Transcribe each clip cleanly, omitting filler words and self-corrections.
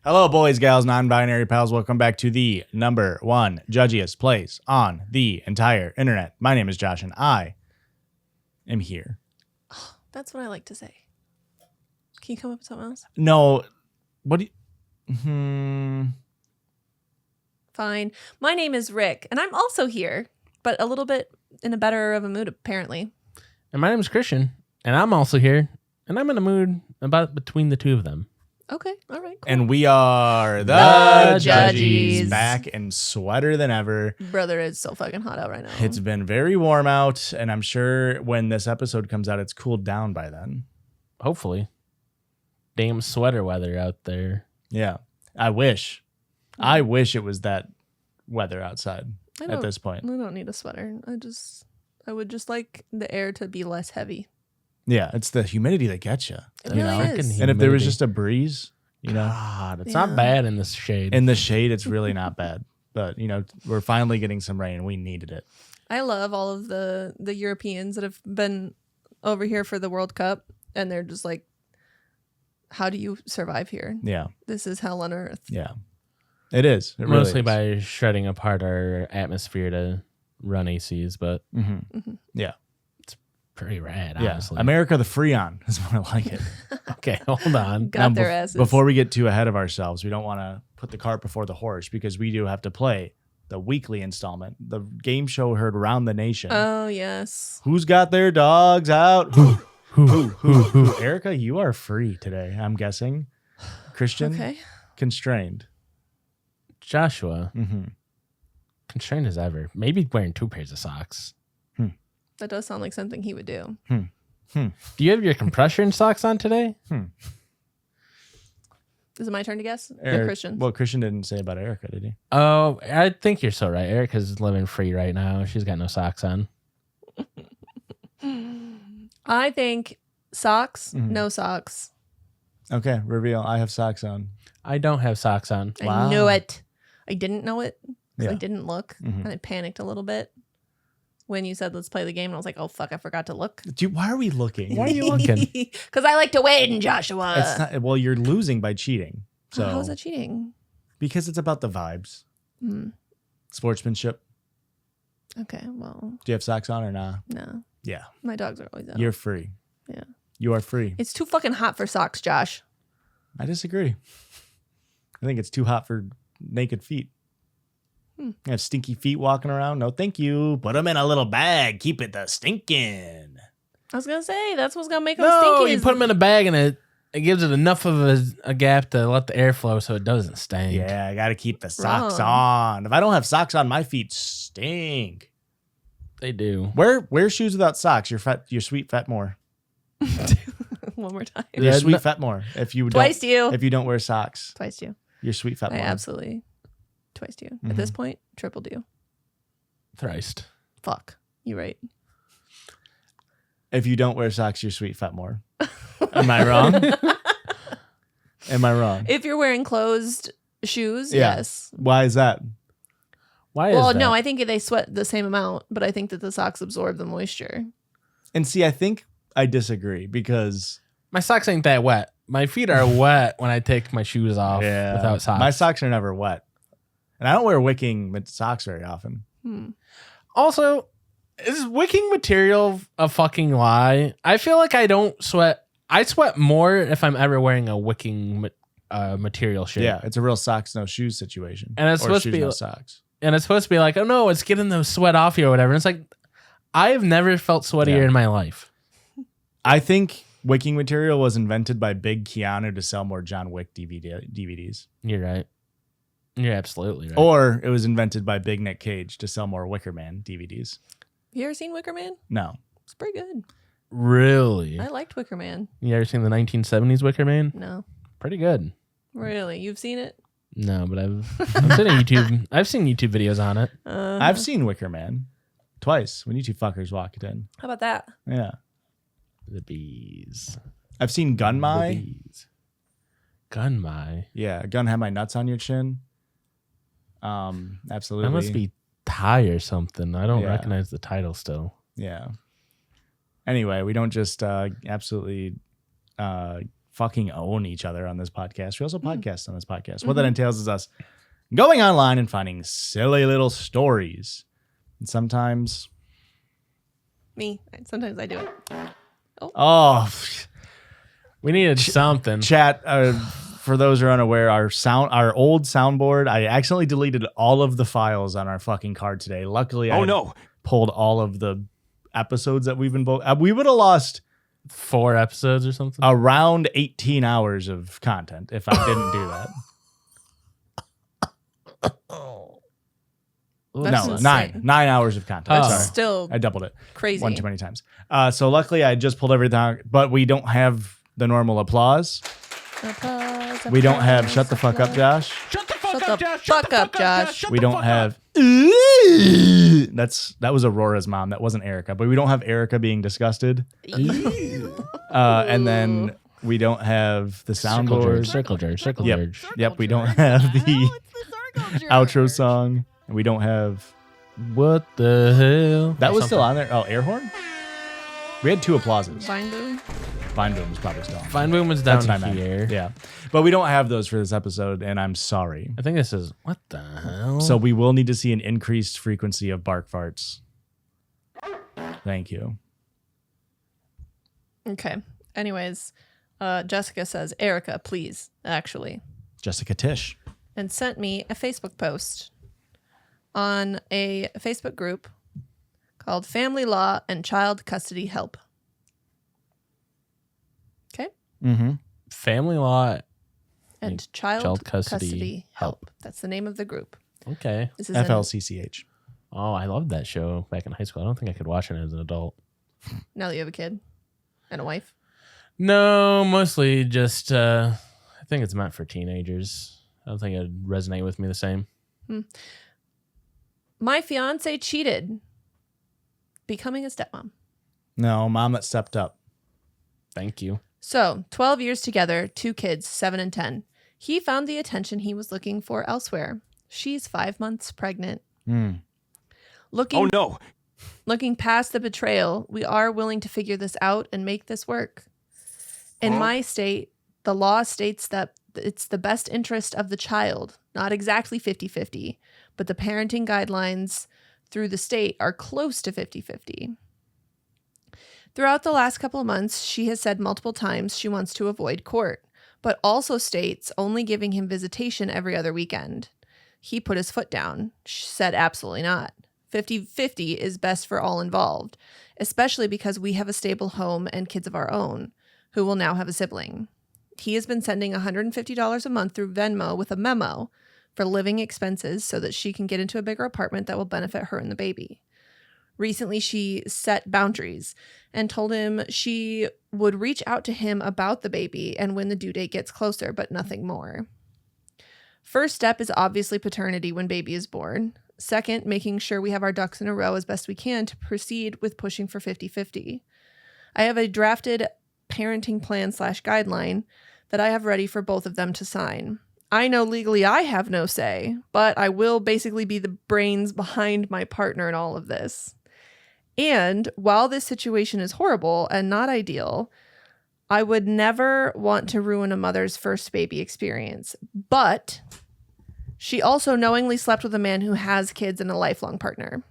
Hello, boys, gals, non-binary pals. Welcome back to the number one judgiest place on the entire internet. My name is Josh, and I am here. Oh, that's what I like to say. Can you come up with something else? No. What do you... Fine. My name is Rick, and I'm also here, but a little bit in a better of a mood, apparently. And my name is Christian, and I'm also here, and I'm in a mood about between the two of them. Okay. All right. Cool. And we are the Judgies. Back and sweater than ever. Brother, it's so fucking hot out right now. It's been very warm out, and I'm sure when this episode comes out, it's cooled down by then. Hopefully. Damn sweater weather out there. Yeah. I wish it was that weather outside at this point. I don't need a sweater. I would just like the air to be less heavy. Yeah, it's the humidity that gets you. It really is. And if there was just a breeze, God, it's not bad in the shade. in the shade, it's really not bad. But, we're finally getting some rain. We needed it. I love all of the Europeans that have been over here for the World Cup, and they're just like, how do you survive here? Yeah. This is hell on earth. Yeah. It is. It Mostly really is. by shredding apart our atmosphere to run ACs, but Yeah. pretty rad, Yeah. honestly. America the Freon is what I like it. Okay, hold on. Got their asses. Before we get too ahead of ourselves, we don't want to put the cart before the horse because we do have to play the weekly installment, the game show heard around the nation. Oh, yes. Who's got their dogs out? Who? Erica, you are free today, I'm guessing. Christian, Okay. constrained. Joshua, Mm-hmm. constrained as ever. Maybe wearing 2 pairs of socks. That does sound like something he would do. Do you have your compression socks on today? Is it my turn to guess? Or Christian? Well, Christian didn't say about Erica, did he? Oh, I think you're so right. Erica's living free right now. She's got no socks on. I think socks, Mm-hmm. no socks. Okay, reveal. I have socks on. I don't have socks on. Wow. I knew it. I didn't know it because Yeah. I didn't look. Mhm. And I panicked a little bit when you said, let's play the game. And I was like, oh, fuck, I forgot to look. Dude, why are we looking? Why are you looking? Because I like to win, Joshua. It's not, well, you're losing by cheating. So How is that cheating? because it's about the vibes, sportsmanship. Okay, well, Do you have socks on or nah? no. Yeah, My dogs are always out. you're free. Yeah. You are free. It's too fucking hot for socks, Josh. I disagree. I think it's too hot for naked feet. You have stinky feet walking around? No, thank you. Put them in a little bag. Keep it the stinking. I was going to say, that's what's going to make them No, stinky. you put them in a bag and it gives it enough of a gap to let the air flow so it doesn't stink. Yeah, I got to keep the socks Wrong. on. If I don't have socks on, my feet stink. They do. Wear shoes without socks. You're sweet fat more. One more time. You're Yeah, sweet no- fat more. If you Twice to you. if you don't wear socks, Twice to you. you're sweet fat I more. absolutely twice to you. At this point, triple to you. Thrice. Fuck. You right. If you don't wear socks, you're sweet fat more. Am I wrong? Am I wrong? If you're wearing closed shoes, Yeah. yes. Why is that? Why is Well, that? no, I think they sweat the same amount, but I think that the socks absorb the moisture. And see, I think I disagree because My socks ain't that wet. My feet are wet when I take my shoes off without socks. my socks are never wet, and I don't wear wicking socks very often. Also, is wicking material a fucking lie? I feel like I don't sweat. I sweat more if I'm ever wearing a wicking material shirt. Yeah, it's a real socks no shoes situation. And it's or supposed to shoes, be- no socks. And it's supposed to be like, oh no, it's getting the sweat off you or whatever. And it's like, I've never felt sweatier Yeah. in my life. I think wicking material was invented by Big Keanu to sell more John Wick DVDs. You're right. You're absolutely right. Or it was invented by Big Nick Cage to sell more Wicker Man DVDs. You ever seen Wicker Man? No. It's pretty good. Really? I liked Wicker Man. You ever seen the 1970s Wicker Man? No. Pretty good. Really? You've seen it? No, but I've seen a YouTube. I've seen YouTube videos on it. I've seen Wicker Man twice when you two fuckers walked in. How about that? Yeah. The bees. I've seen Gun The My. bees. Gun my. Yeah, Gun Had My Nuts on Your Chin. Absolutely. That must be Thai or something. I don't Yeah. recognize the title still. Yeah. Anyway, we don't just absolutely fucking own each other on this podcast. We also podcast on this podcast. What that entails is us going online and finding silly little stories. And sometimes... Me. Sometimes I do it. Oh, We needed something. chat. For those who are unaware, our old soundboard, I accidentally deleted all of the files on our fucking card today. Luckily, I pulled all of the episodes that we've been we would have lost 4 episodes or something. around 18 hours of content if I didn't do that. That's No, insane. 9 hours of content. Oh. Sorry. Still I doubled it crazy. one too many times. So luckily I just pulled everything out, but we don't have the normal applause. We don't have shut the fuck up, Josh. Shut the Shut the fuck up, Josh. We don't have that was Aurora's mom. That wasn't Erica, but we don't have Erica being disgusted. And then we don't have the soundboard. Circle jerk. Yep, we don't have the outro song. And we don't have What the hell? that was still on there. Oh, air horn? We had 2 applauses. Vine boom. Vine boom was probably still on. Fine Movement's down That's what I meant. here. Yeah. But we don't have those for this episode, and I'm sorry. I think this is what the hell. So we will need to see an increased frequency of bark farts. Thank you. Okay. Anyways, Jessica says, Erica, please, actually, Jessica Tish. and sent me a Facebook post on a Facebook group called Family Law and Child Custody Help. Okay. Mm-hmm. Family law. And Child, Child Custody, Custody Help. That's the name of the group. Okay. This is FLCCH. Oh, I loved that show back in high school. I don't think I could watch it as an adult. now that you have a kid and a wife. No, mostly just I think it's meant for teenagers. I don't think it'd resonate with me the same. My fiance cheated, becoming a stepmom. No, mom that stepped up. Thank you. So, 12 years together, 2 kids, 7 and 10. He found the attention he was looking for elsewhere. She's 5 months pregnant. Looking past the betrayal, we are willing to figure this out and make this work. In my state, the law states that it's the best interest of the child, not exactly 50-50, but the parenting guidelines through the state are close to 50-50. Throughout the last couple of months, she has said multiple times she wants to avoid court, but also states only giving him visitation every other weekend. He put his foot down. She said absolutely not. 50-50 is best for all involved, especially because we have a stable home and kids of our own, who will now have a sibling. He has been sending $150 a month through Venmo with a memo for living expenses so that she can get into a bigger apartment that will benefit her and the baby. Recently, she set boundaries and told him she would reach out to him about the baby and when the due date gets closer, but nothing more. First step is obviously paternity when baby is born. Second, making sure we have our ducks in a row as best we can to proceed with pushing for 50-50. I have a drafted parenting plan / guideline that I have ready for both of them to sign. I know legally I have no say, but I will basically be the brains behind my partner in all of this. And while this situation is horrible and not ideal, I would never want to ruin a mother's first baby experience. But she also knowingly slept with a man who has kids and a lifelong partner.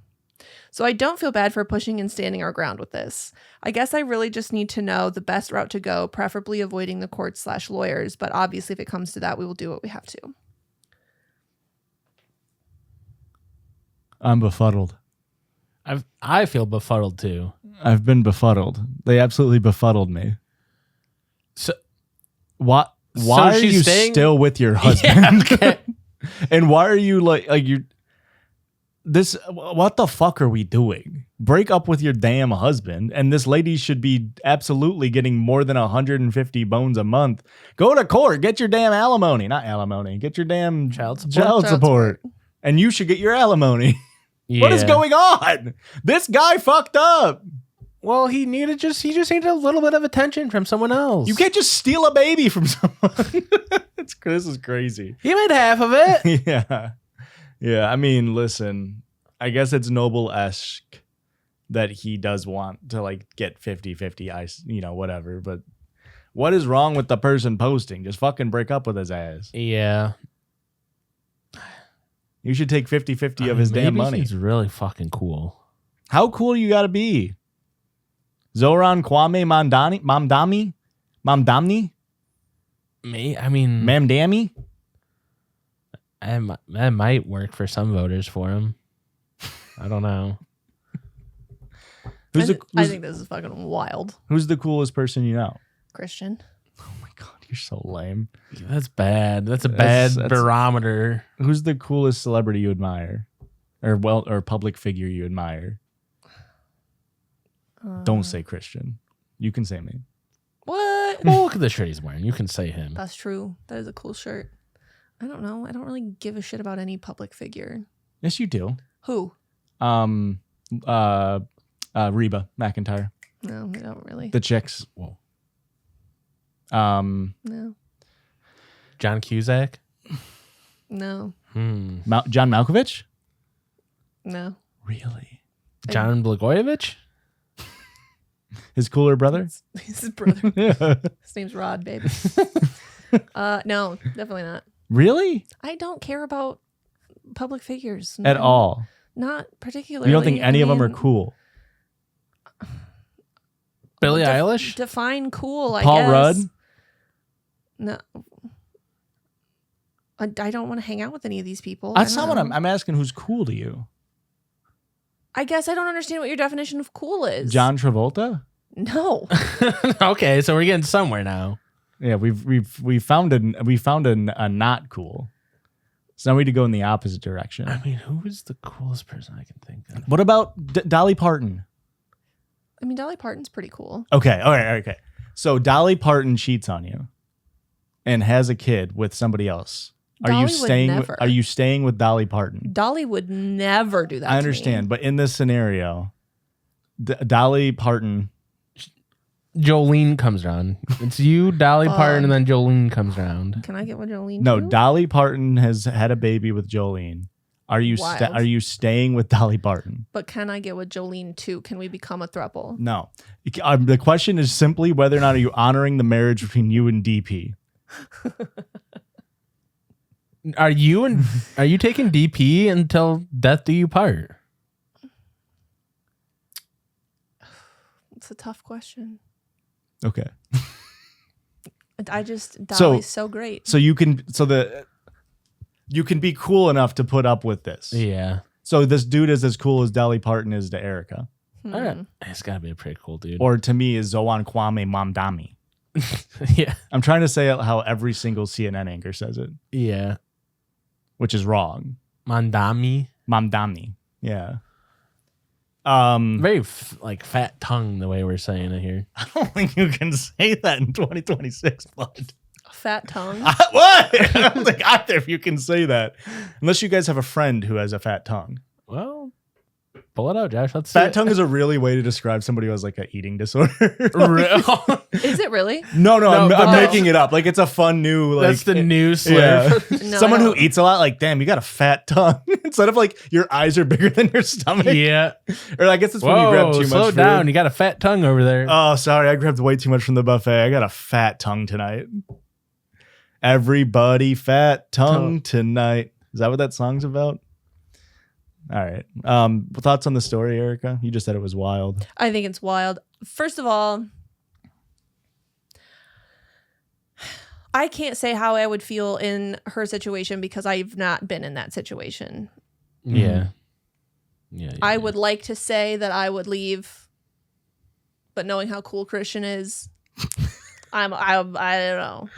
So I don't feel bad for pushing and standing our ground with this. I guess I really just need to know the best route to go, preferably avoiding the courts / lawyers. But obviously, if it comes to that, we will do what we have to. I'm befuddled. I feel befuddled too. I've been befuddled. They absolutely befuddled me. So Why So are she's you staying- still with your husband? Yeah, okay. And why are you like you this what the fuck are we doing? Break up with your damn husband, and this lady should be absolutely getting more than 150 bones a month. Go to court, get your damn alimony, not alimony, get your damn Child support. child support. And you should get your alimony. What is Yeah. going on? This guy fucked up. Well, he just needed a little bit of attention from someone else. You can't just steal a baby from someone. This is crazy. He made half of it. Yeah. Yeah. I mean, listen, I guess it's Noble-esque that he does want to like get 50-50, whatever. But What is wrong with the person posting? Just fucking break up with his ass. Yeah. You should take 50-50 of his damn money. He's really fucking cool. How cool you gotta be? Zoran Kwame Mamdani? Me? I mean... Mamdami? That might work for some voters for him. I don't know. I think this is fucking wild. Who's the coolest person you know? Christian. Oh my god, you're so lame. That's bad. That's a bad barometer. Who's the coolest celebrity you admire? Or public figure you admire? Don't say Christian. You can say me. What? Well, look at the shirt he's wearing. You can say him. That's true. That is a cool shirt. I don't know. I don't really give a shit about any public figure. Yes, you do. Who? Reba McEntire. No, I don't really. The chicks. Whoa. No. John Cusack? No. John Malkovich? No. Really? John Blagojevich? His cooler brother? He's his brother. Yeah. His name's Rod, baby. No, definitely not. Really? I don't care about public figures. At all? Not particularly. You don't think any of them are cool? Billie Eilish? Define cool, I Paul guess. Rudd? No. I don't want to hang out with any of these people. That's not what I'm asking. Who's cool to you? I guess I don't understand what your definition of cool is. John Travolta? No. Okay, so we're getting somewhere now. Yeah, we found a not cool. So now we need to go in the opposite direction. I mean, who is the coolest person I can think of? What about Dolly Parton? I mean, Dolly Parton's pretty cool. Okay, all right, okay. So Dolly Parton cheats on you and has a kid with somebody else. Are you staying with Dolly Parton? Dolly would never do that. I understand, but in this scenario, Dolly Parton, Jolene comes around. It's you, Dolly Parton, and then Jolene comes around. Can I get with Jolene? No, too? Dolly Parton has had a baby with Jolene. Are you staying with Dolly Parton? But can I get with Jolene too? Can we become a throuple? No. The question is simply whether or not are you honoring the marriage between you and DP? Are you taking DP until death do you part? It's a tough question. Okay. Dolly's so great. So you can be cool enough to put up with this. Yeah. So this dude is as cool as Dolly Parton is to Erica. All right. It's got to be a pretty cool dude. Or to me is Zoan Kwame Mamdami. Yeah. I'm trying to say it how every single CNN anchor says it. Yeah. Which is wrong. Mamdami. Yeah. Very fat tongue the way we're saying it here. I don't think you can say that in 2026, bud. Fat tongue. What? I don't think either of you can say that. Unless you guys have a friend who has a fat tongue. Well, pull it out, Josh. Let's see. Fat tongue is a really way to describe somebody who has like an eating disorder. Is it really? No, I'm making it up. Like it's a fun new that's the new slur. Yeah. Someone who eats a lot, like, damn, you got a fat tongue. Instead of like your eyes are bigger than your stomach. Yeah. Or I guess it's when you grab too much slow food. down. You got a fat tongue over there. Oh, sorry. I grabbed way too much from the buffet. I got a fat tongue tonight. Everybody fat tongue tonight. Is that what that song's about? All right. Thoughts on the story, Erica? You just said it was wild. I think it's wild. First of all, I can't say how I would feel in her situation because I've not been in that situation. Yeah. I would like to say that I would leave, but knowing how cool Christian is, I don't know.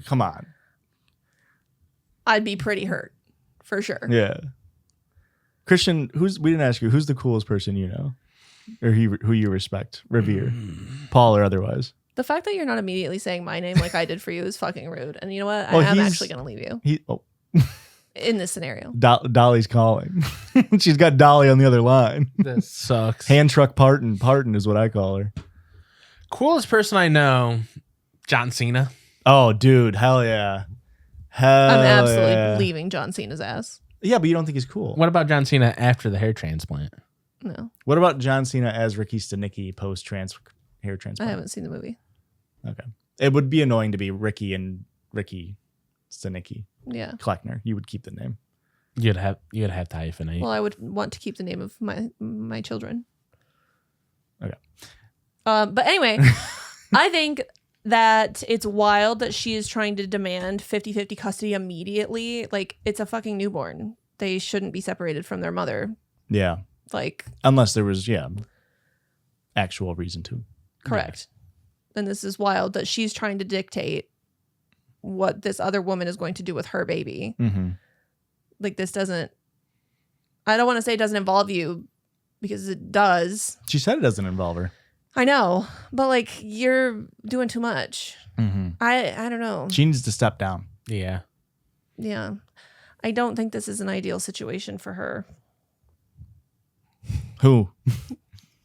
Come on. I'd be pretty hurt, for sure. Yeah. Christian, we didn't ask you, who's the coolest person you know? Or who you respect, revere, Paul or otherwise? The fact that you're not immediately saying my name like I did for you is fucking rude. And you know what? I am actually going to leave you. In this scenario. Dolly's calling. She's got Dolly on the other line. That sucks. Hand truck Parton. Parton is what I call her. Coolest person I know, John Cena. Oh, dude. Hell yeah. I'm absolutely leaving John Cena's ass. Yeah, but you don't think he's cool. What about John Cena after the hair transplant? No. What about John Cena as Ricky Stenicki post hair transplant? I haven't seen the movie. Okay. It would be annoying to be Ricky Zanicki. Yeah. Kleckner. You would keep the name. You'd have to hyphenate. Well, I would want to keep the name of my children. Okay. But anyway, I think that it's wild that she is trying to demand 50-50 custody immediately. Like, it's a fucking newborn. They shouldn't be separated from their mother. Yeah. Like, unless there was, actual reason to. Correct. Yeah. And this is wild that she's trying to dictate what this other woman is going to do with her baby. Mm-hmm. Like, this doesn't, I don't want to say it doesn't involve you because it does. She said it doesn't involve her. I know, but like, you're doing too much. Mm-hmm. I don't know. She needs to step down. Yeah. Yeah. I don't think this is an ideal situation for her. Who?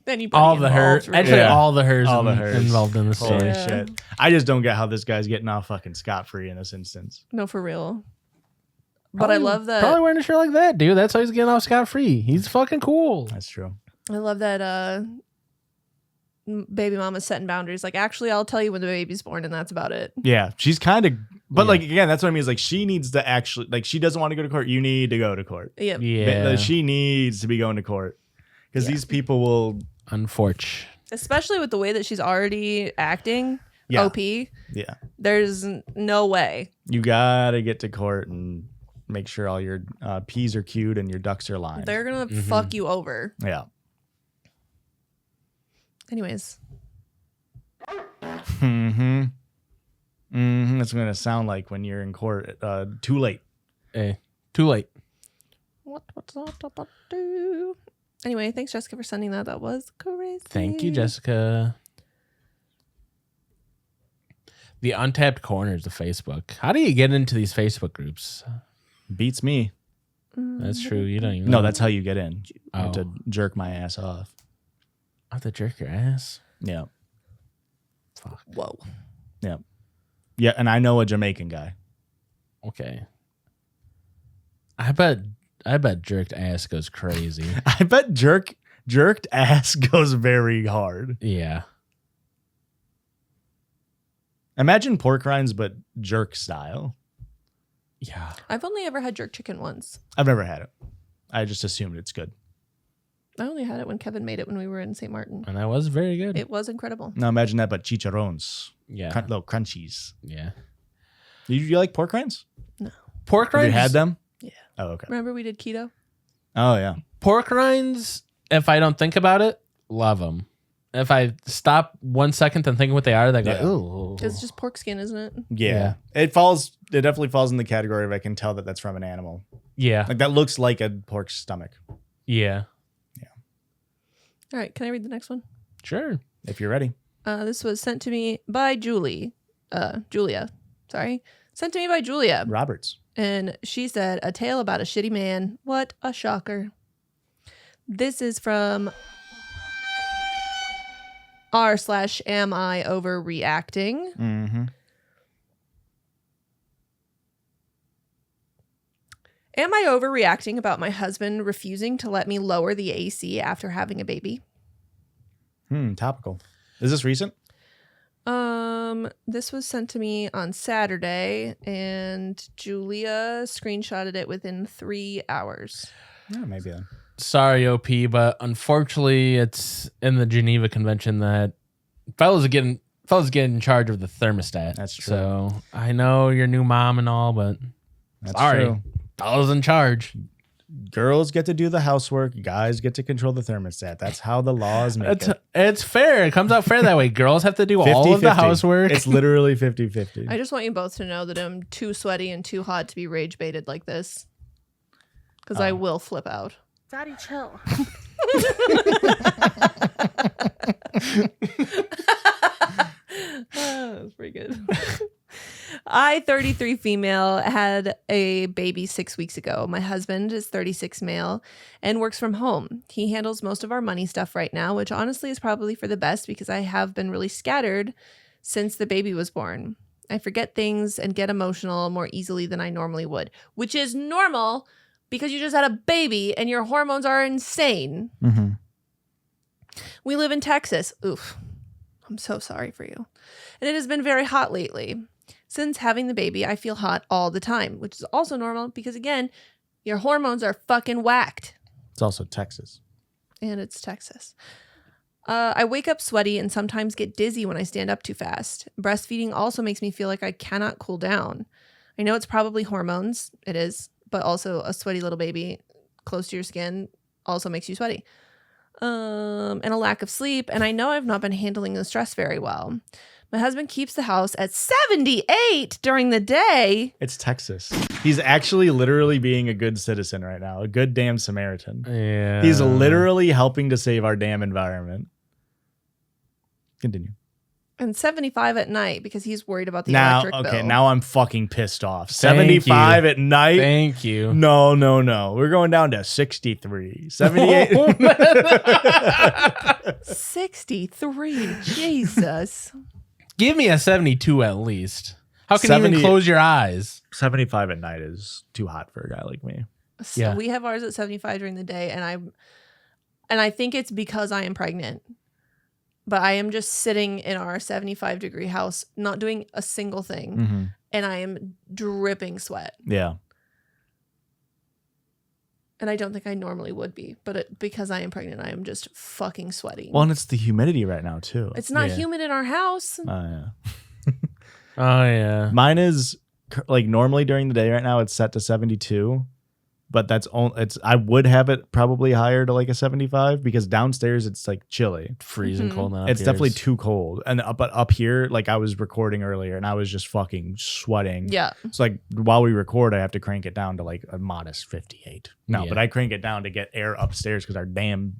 Anybody all the hers. really. Actually, all the hers All the hers. involved in this Holy story. Yeah. shit. I just don't get how this guy's getting off fucking scot-free in this instance. No, for real. But I love that. Probably wearing a shirt like that, dude. That's how he's getting off scot-free. He's fucking cool. That's true. I love that baby mama's setting boundaries. Like, actually, I'll tell you when the baby's born, and that's about it. Yeah, she's kind of, but Yeah. like, again, that's what I mean is like, she needs to actually, like, she doesn't want to go to court. You need to go to court. Yep. Yeah. She needs to be going to court because these people will, Unfortunate. Especially with the way that she's already acting. Yeah. OP. yeah, There's no way. you got to get to court and make sure all your P's are queued and your ducks are lined. They're going to fuck you over. Yeah. Anyways. Mm-hmm. Mm-hmm. That's going to sound like when you're in court. Too late. Hey, too late. What's that about do? Anyway, thanks, Jessica, for sending that. That was crazy. Thank you, Jessica. The Untapped Corners of Facebook. How do you get into these Facebook groups? Beats me. That's true. You don't even No, know. that's how you get in. I have Oh. to jerk my ass off. I have to jerk your ass. Yeah. Fuck. Whoa. Yeah. Yeah. And I know a Jamaican guy. Okay. I bet jerked ass goes crazy. I bet jerked ass goes very hard. Yeah. Imagine pork rinds, but jerk style. Yeah. I've only ever had jerk chicken once. I've never had it. I just assumed it's good. I only had it when Kevin made it when we were in St. Martin. And that was very good. It was incredible. Now imagine that, but chicharrones. Yeah. Little crunchies. Yeah. You like pork rinds? Pork Have you rinds. had them? Yeah. Oh, okay. Remember we did keto? Oh, yeah. Pork rinds, if I don't think about it, love them. If I stop 1 second and think what they are, they go, Yeah. ooh. It's just pork skin, isn't it? Yeah. It definitely falls in the category of I can tell that that's from an animal. Yeah. Like that looks like a pork stomach. Yeah. All right. Can I read the next one? Sure. If you're ready. This was sent to me by Julia. Sorry. Sent to me by Julia. Roberts. And she said, a tale about a shitty man. What a shocker. This is from r/am I overreacting? Mm-hmm. Am I overreacting about my husband refusing to let me lower the AC after having a baby? Topical. Is this recent? This was sent to me on Saturday, and Julia screenshotted it within 3 hours. Yeah, maybe then. Sorry, OP, but unfortunately, it's in the Geneva Convention that fellas get in charge of the thermostat. That's true. So I know you're new mom and all, but That's sorry, true. fellas in charge. Girls get to do the housework. Guys get to control the thermostat. That's how the laws make it. It's fair. It comes out fair that way. Girls have to do all of the 50-50. housework. It's literally 50-50. I just want you both to know that I'm too sweaty and too hot to be rage baited like this. Because I will flip out. Daddy, chill. That's pretty good. I, 33 female, had a baby 6 weeks ago. My husband is 36 male and works from home. He handles most of our money stuff right now, which honestly is probably for the best because I have been really scattered since the baby was born. I forget things and get emotional more easily than I normally would, which is normal because you just had a baby and your hormones are insane. Mm-hmm. We live in Texas. Oof. I'm so sorry for you. And it has been very hot lately. Since having the baby, I feel hot all the time, which is also normal because, again, your hormones are fucking whacked. It's also Texas. And it's Texas. I wake up sweaty and sometimes get dizzy when I stand up too fast. Breastfeeding also makes me feel like I cannot cool down. I know it's probably hormones. It is. But also a sweaty little baby close to your skin also makes you sweaty. And a lack of sleep. And I know I've not been handling the stress very well. My husband keeps the house at 78 during the day. It's Texas. He's actually literally being a good citizen right now. A good damn Samaritan. Yeah. He's literally helping to save our damn environment. Continue. And 75 at night because he's worried about the Now, electric bill. okay, now I'm fucking pissed off. Thank 75 you. at night? Thank you. No. We're going down to 63. 78. 63. Jesus. Give me a 72 at least. How can you 70 even close your eyes? 75 at night is too hot for a guy like me. So Yeah. we have ours at 75 during the day, and I think it's because I am pregnant. But I am just sitting in our 75-degree house, not doing a single thing, Mm-hmm. and I am dripping sweat. Yeah. And I don't think I normally would be, but because I am pregnant, I am just fucking sweating. Well, and it's the humidity right now, too. It's not Yeah. humid in our house. Yeah. Oh, yeah. Mine is like normally during the day right now, it's set to 72. But I would have it probably higher to like a 75 because downstairs it's like chilly. Freezing Mhm. cold now. It's definitely too cold. But up here, like I was recording earlier and I was just fucking sweating. Yeah. So like while we record, I have to crank it down to like a modest 58. No, Yeah. but I crank it down to get air upstairs because our damn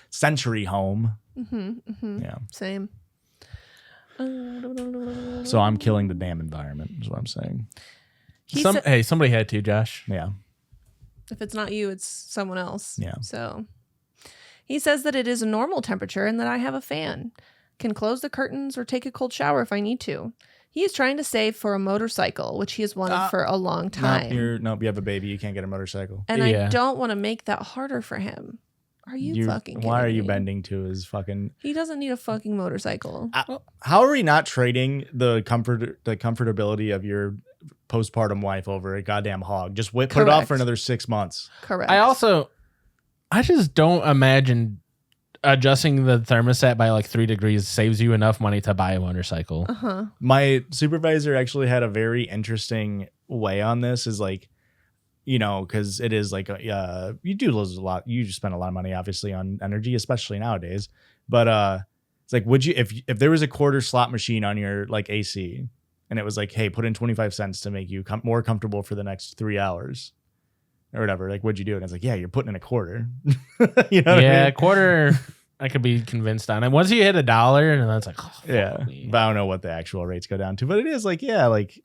century home. Mm-hmm, mm-hmm. Yeah. Same. So I'm killing the damn environment is what I'm saying. Hey, somebody had to, Josh. Yeah. If it's not you, it's someone else. Yeah. So he says that it is a normal temperature and that I have a fan, can close the curtains or take a cold shower if I need to. He is trying to save for a motorcycle, which he has wanted for a long time. Nope, you have a baby. You can't get a motorcycle. And Yeah. I don't want to make that harder for him. Are you fucking kidding Why are you me? bending to his fucking... He doesn't need a fucking motorcycle. How are we not trading the comfortability of your postpartum wife over a goddamn hog? Just put it off for Correct. another 6 months. Correct. I just don't imagine adjusting the thermostat by like 3 degrees saves you enough money to buy a motorcycle. Uh-huh. My supervisor actually had a very interesting way on this is like, you know, because it is like, you do lose a lot. You just spend a lot of money, obviously, on energy, especially nowadays. But it's like, would you, if there was a quarter slot machine on your like AC and it was like, hey, put in 25 cents to make you more comfortable for the next 3 hours or whatever, like, what'd you do? And it's like, yeah, you're putting in a quarter. You know what I Yeah, mean? quarter. I could be convinced on it. Once you hit $1, and that's like, oh, Yeah. me. But I don't know what the actual rates go down to. But it is like, yeah, like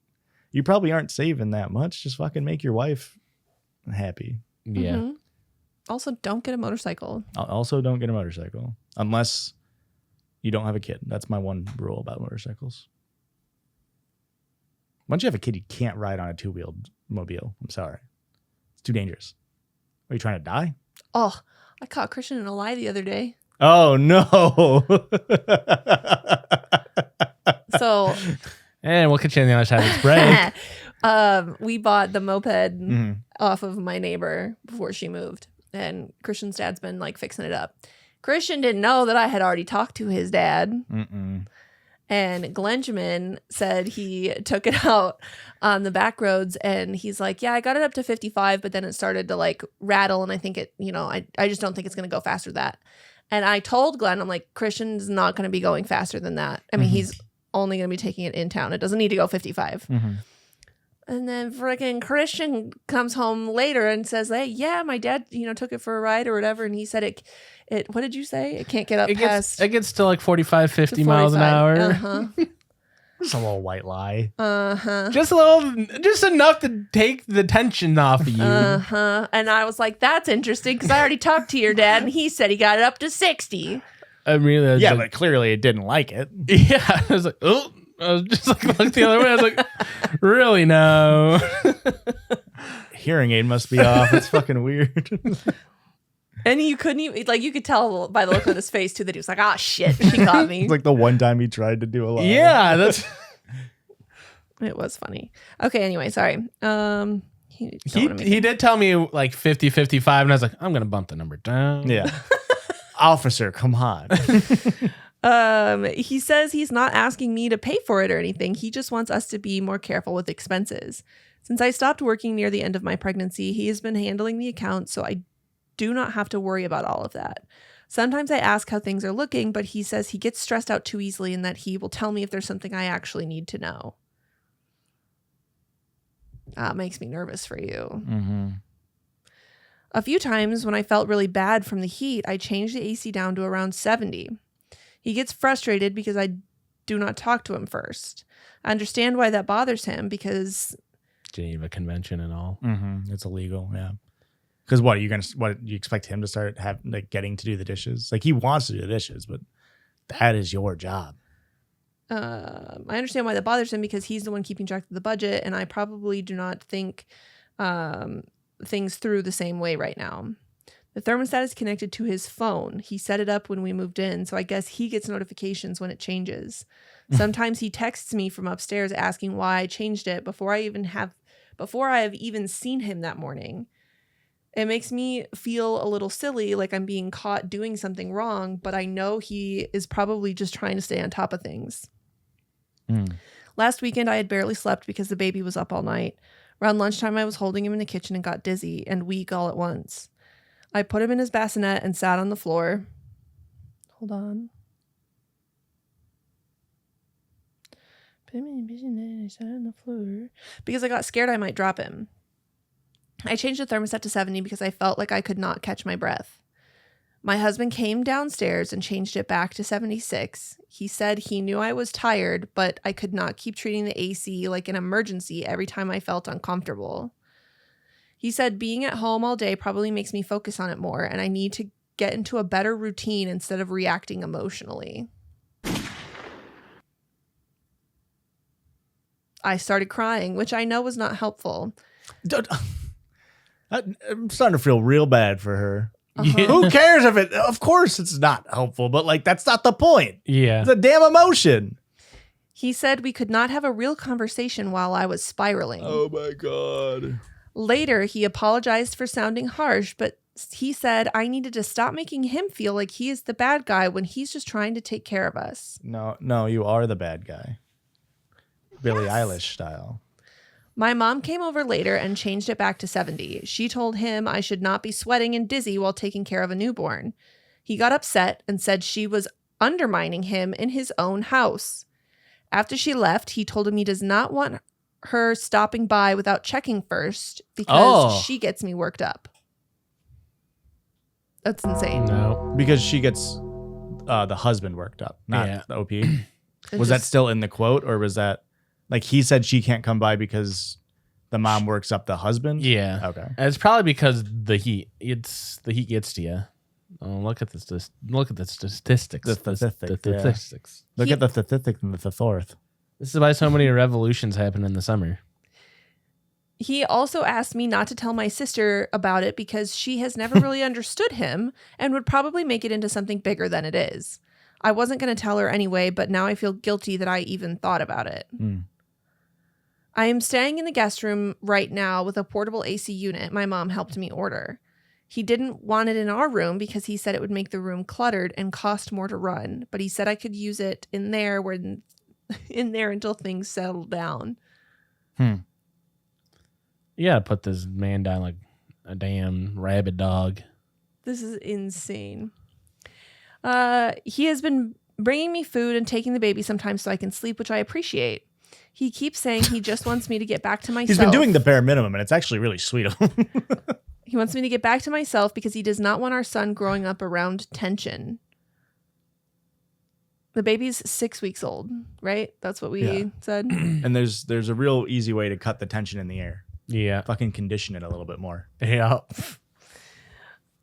you probably aren't saving that much. Just fucking make your wife happy. Yeah. Mhm. Also, don't get a motorcycle. Also, don't get a motorcycle unless you don't have a kid. That's my one rule about motorcycles. Once you have a kid, you can't ride on a 2-wheeled mobile. I'm sorry. It's too dangerous. Are you trying to die? Oh, I caught Christian in a lie the other day. Oh, no. So And we'll catch you on the other side of this break. we bought the moped Mhm. off of my neighbor before she moved, and Christian's dad's been like fixing it up. Christian didn't know that I had already talked to his dad, Mm-mm. and Glenjamin said he took it out on the back roads, and he's like, yeah, I got it up to 55, but then it started to like rattle, and I think it, you know, I just don't think it's going to go faster than that. And I told Glenn, I'm like, Christian's not going to be going faster than that. I mean, Mhm. he's only going to be taking it in town. It doesn't need to go 55. Mm-hmm. And then freaking Christian comes home later and says, hey, yeah, my dad, you know, took it for a ride or whatever. And he said it what did you say? It can't get up past It gets to like 45, 50 to miles an 45. hour. Uh-huh. It's a little white lie. Uh-huh. Just enough to take the tension off of you. Uh-huh. And I was like, that's interesting because I already talked to your dad and he said he got it up to 60. I really, Yeah, like, but clearly it didn't like it. yeah. I was like, oh, I was just like, looked the other way. I was like, really, no. Hearing aid must be off. It's fucking weird. And you couldn't even, like, you could tell by the look on his face, too, that he was like, ah, shit, she got me. It's like the one time he tried to do a lie. Yeah, that's... It was funny. Okay, anyway, sorry. He did tell me like 50, 55, and I was like, I'm going to bump the number down. Yeah. Officer, come on. He says he's not asking me to pay for it or anything. He just wants us to be more careful with expenses. Since I stopped working near the end of my pregnancy, he has been handling the account, so I do not have to worry about all of that. Sometimes I ask how things are looking, but he says he gets stressed out too easily and that he will tell me if there's something I actually need to know. That makes me nervous for you. Mm-hmm. A few times when I felt really bad from the heat, I changed the AC down to around 70. He gets frustrated because I do not talk to him first. I understand why that bothers him because... Geneva Convention and all. Mm-hmm. It's illegal, yeah. Because what you expect him to start getting to do the dishes? Like, he wants to do the dishes, but that is your job. I understand why that bothers him because he's the one keeping track of the budget, and I probably do not think things through the same way right now. The thermostat is connected to his phone. He set it up when we moved in, so I guess he gets notifications when it changes. Sometimes he texts me from upstairs asking why I changed it before I have even seen him that morning. It makes me feel a little silly, like I'm being caught doing something wrong, but I know he is probably just trying to stay on top of things. Last weekend, I had barely slept because the baby was up all night. Around lunchtime, I was holding him in the kitchen and got dizzy and weak all at once. I put him in his bassinet and sat on the floor. Hold on. Put him in his bassinet and I sat on the floor because I got scared I might drop him. I changed the thermostat to 70 because I felt like I could not catch my breath. My husband came downstairs and changed it back to 76. He said he knew I was tired, but I could not keep treating the AC like an emergency every time I felt uncomfortable. He said being at home all day probably makes me focus on it more, and I need to get into a better routine instead of reacting emotionally. I started crying, which I know was not helpful. I'm starting to feel real bad for her. Uh-huh. Who cares if it... Of course it's not helpful, but like that's not the point. Yeah. It's a damn emotion. He said we could not have a real conversation while I was spiraling. Oh my God. Later, he apologized for sounding harsh, but he said I needed to stop making him feel like he is the bad guy when he's just trying to take care of us. No, you are the bad guy. Billie Eilish style. My mom came over later and changed it back to 70. She told him I should not be sweating and dizzy while taking care of a newborn. He got upset and said she was undermining him in his own house. After she left, he told him he does not want her stopping by without checking first because she gets me worked up. That's insane. No. Because she gets the husband worked up, not the OP. Was that still in the quote, or was that like he said she can't come by because the mom works up the husband? Yeah. Okay. It's probably because the heat. The heat gets to you. Oh, look at this. Look at the statistics. The statistics. Yeah. Statistics. Look at the statistics and the thesaurus. This is why so many revolutions happen in the summer. He also asked me not to tell my sister about it because she has never really understood him and would probably make it into something bigger than it is. I wasn't going to tell her anyway, but now I feel guilty that I even thought about it. I am staying in the guest room right now with a portable AC unit my mom helped me order. He didn't want it in our room because he said it would make the room cluttered and cost more to run, but he said I could use it in there until things settle down. You gotta put this man down like a damn rabid dog. This is insane. He has been bringing me food and taking the baby sometimes so I can sleep, which I appreciate. He keeps saying he just wants me to get back to myself. He's been doing the bare minimum, and it's actually really sweet of him. He wants me to get back to myself because he does not want our son growing up around tension. The baby's 6 weeks old, right? That's what we said. And there's a real easy way to cut the tension in the air. Yeah. Fucking condition it a little bit more. Yeah.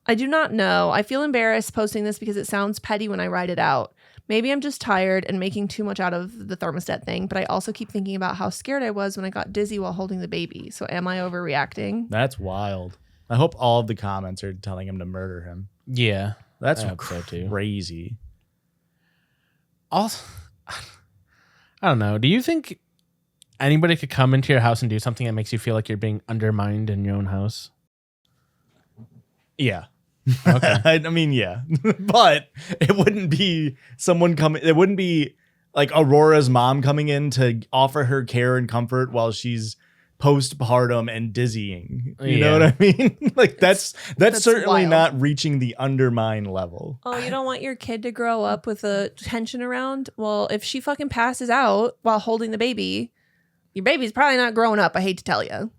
I do not know. I feel embarrassed posting this because it sounds petty when I write it out. Maybe I'm just tired and making too much out of the thermostat thing, but I also keep thinking about how scared I was when I got dizzy while holding the baby. So am I overreacting? That's wild. I hope all of the comments are telling him to murder him. Yeah. That's I hope so, too. crazy. Also, I don't know. Do you think anybody could come into your house and do something that makes you feel like you're being undermined in your own house? Yeah. Okay. I mean, yeah. But it wouldn't be someone coming. It wouldn't be like Aurora's mom coming in to offer her care and comfort while she's postpartum and dizzying. You know what I mean? Like that's certainly wild. not reaching the undermine level. Oh, you don't want your kid to grow up with a tension around? Well, if she fucking passes out while holding the baby, your baby's probably not growing up, I hate to tell you.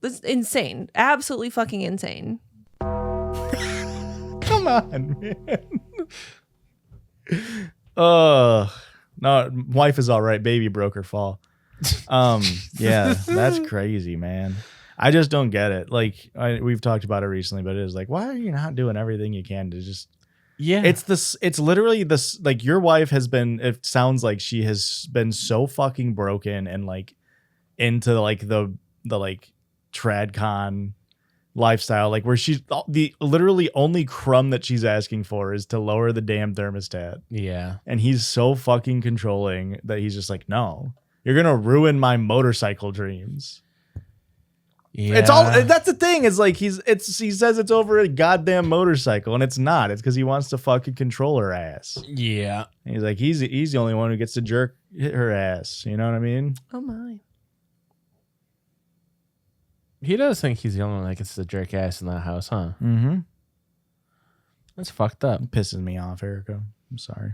This is insane. Absolutely fucking insane. Come on, man. No, wife is all right. Baby broke her fall. Yeah, that's crazy, man. I just don't get it. Like we've talked about it recently, but it is like, why are you not doing everything you can to just? Yeah, it's literally this. Like your wife has been. It sounds like she has been so fucking broken and like into like the like tradcon lifestyle, like where she's the literally only crumb that she's asking for is to lower the damn thermostat. Yeah, and he's so fucking controlling that he's just like, no, you're gonna ruin my motorcycle dreams. Yeah, It's all. That's the thing. Is like he says it's over a goddamn motorcycle, and it's not. It's because he wants to fucking control her ass. Yeah, And he's like he's the only one who gets to hit her ass. You know what I mean? Oh my. he does think he's the only one that gets to jerk ass in that house, huh? Mm-hmm. That's fucked up. It pisses me off, Erica. I'm sorry.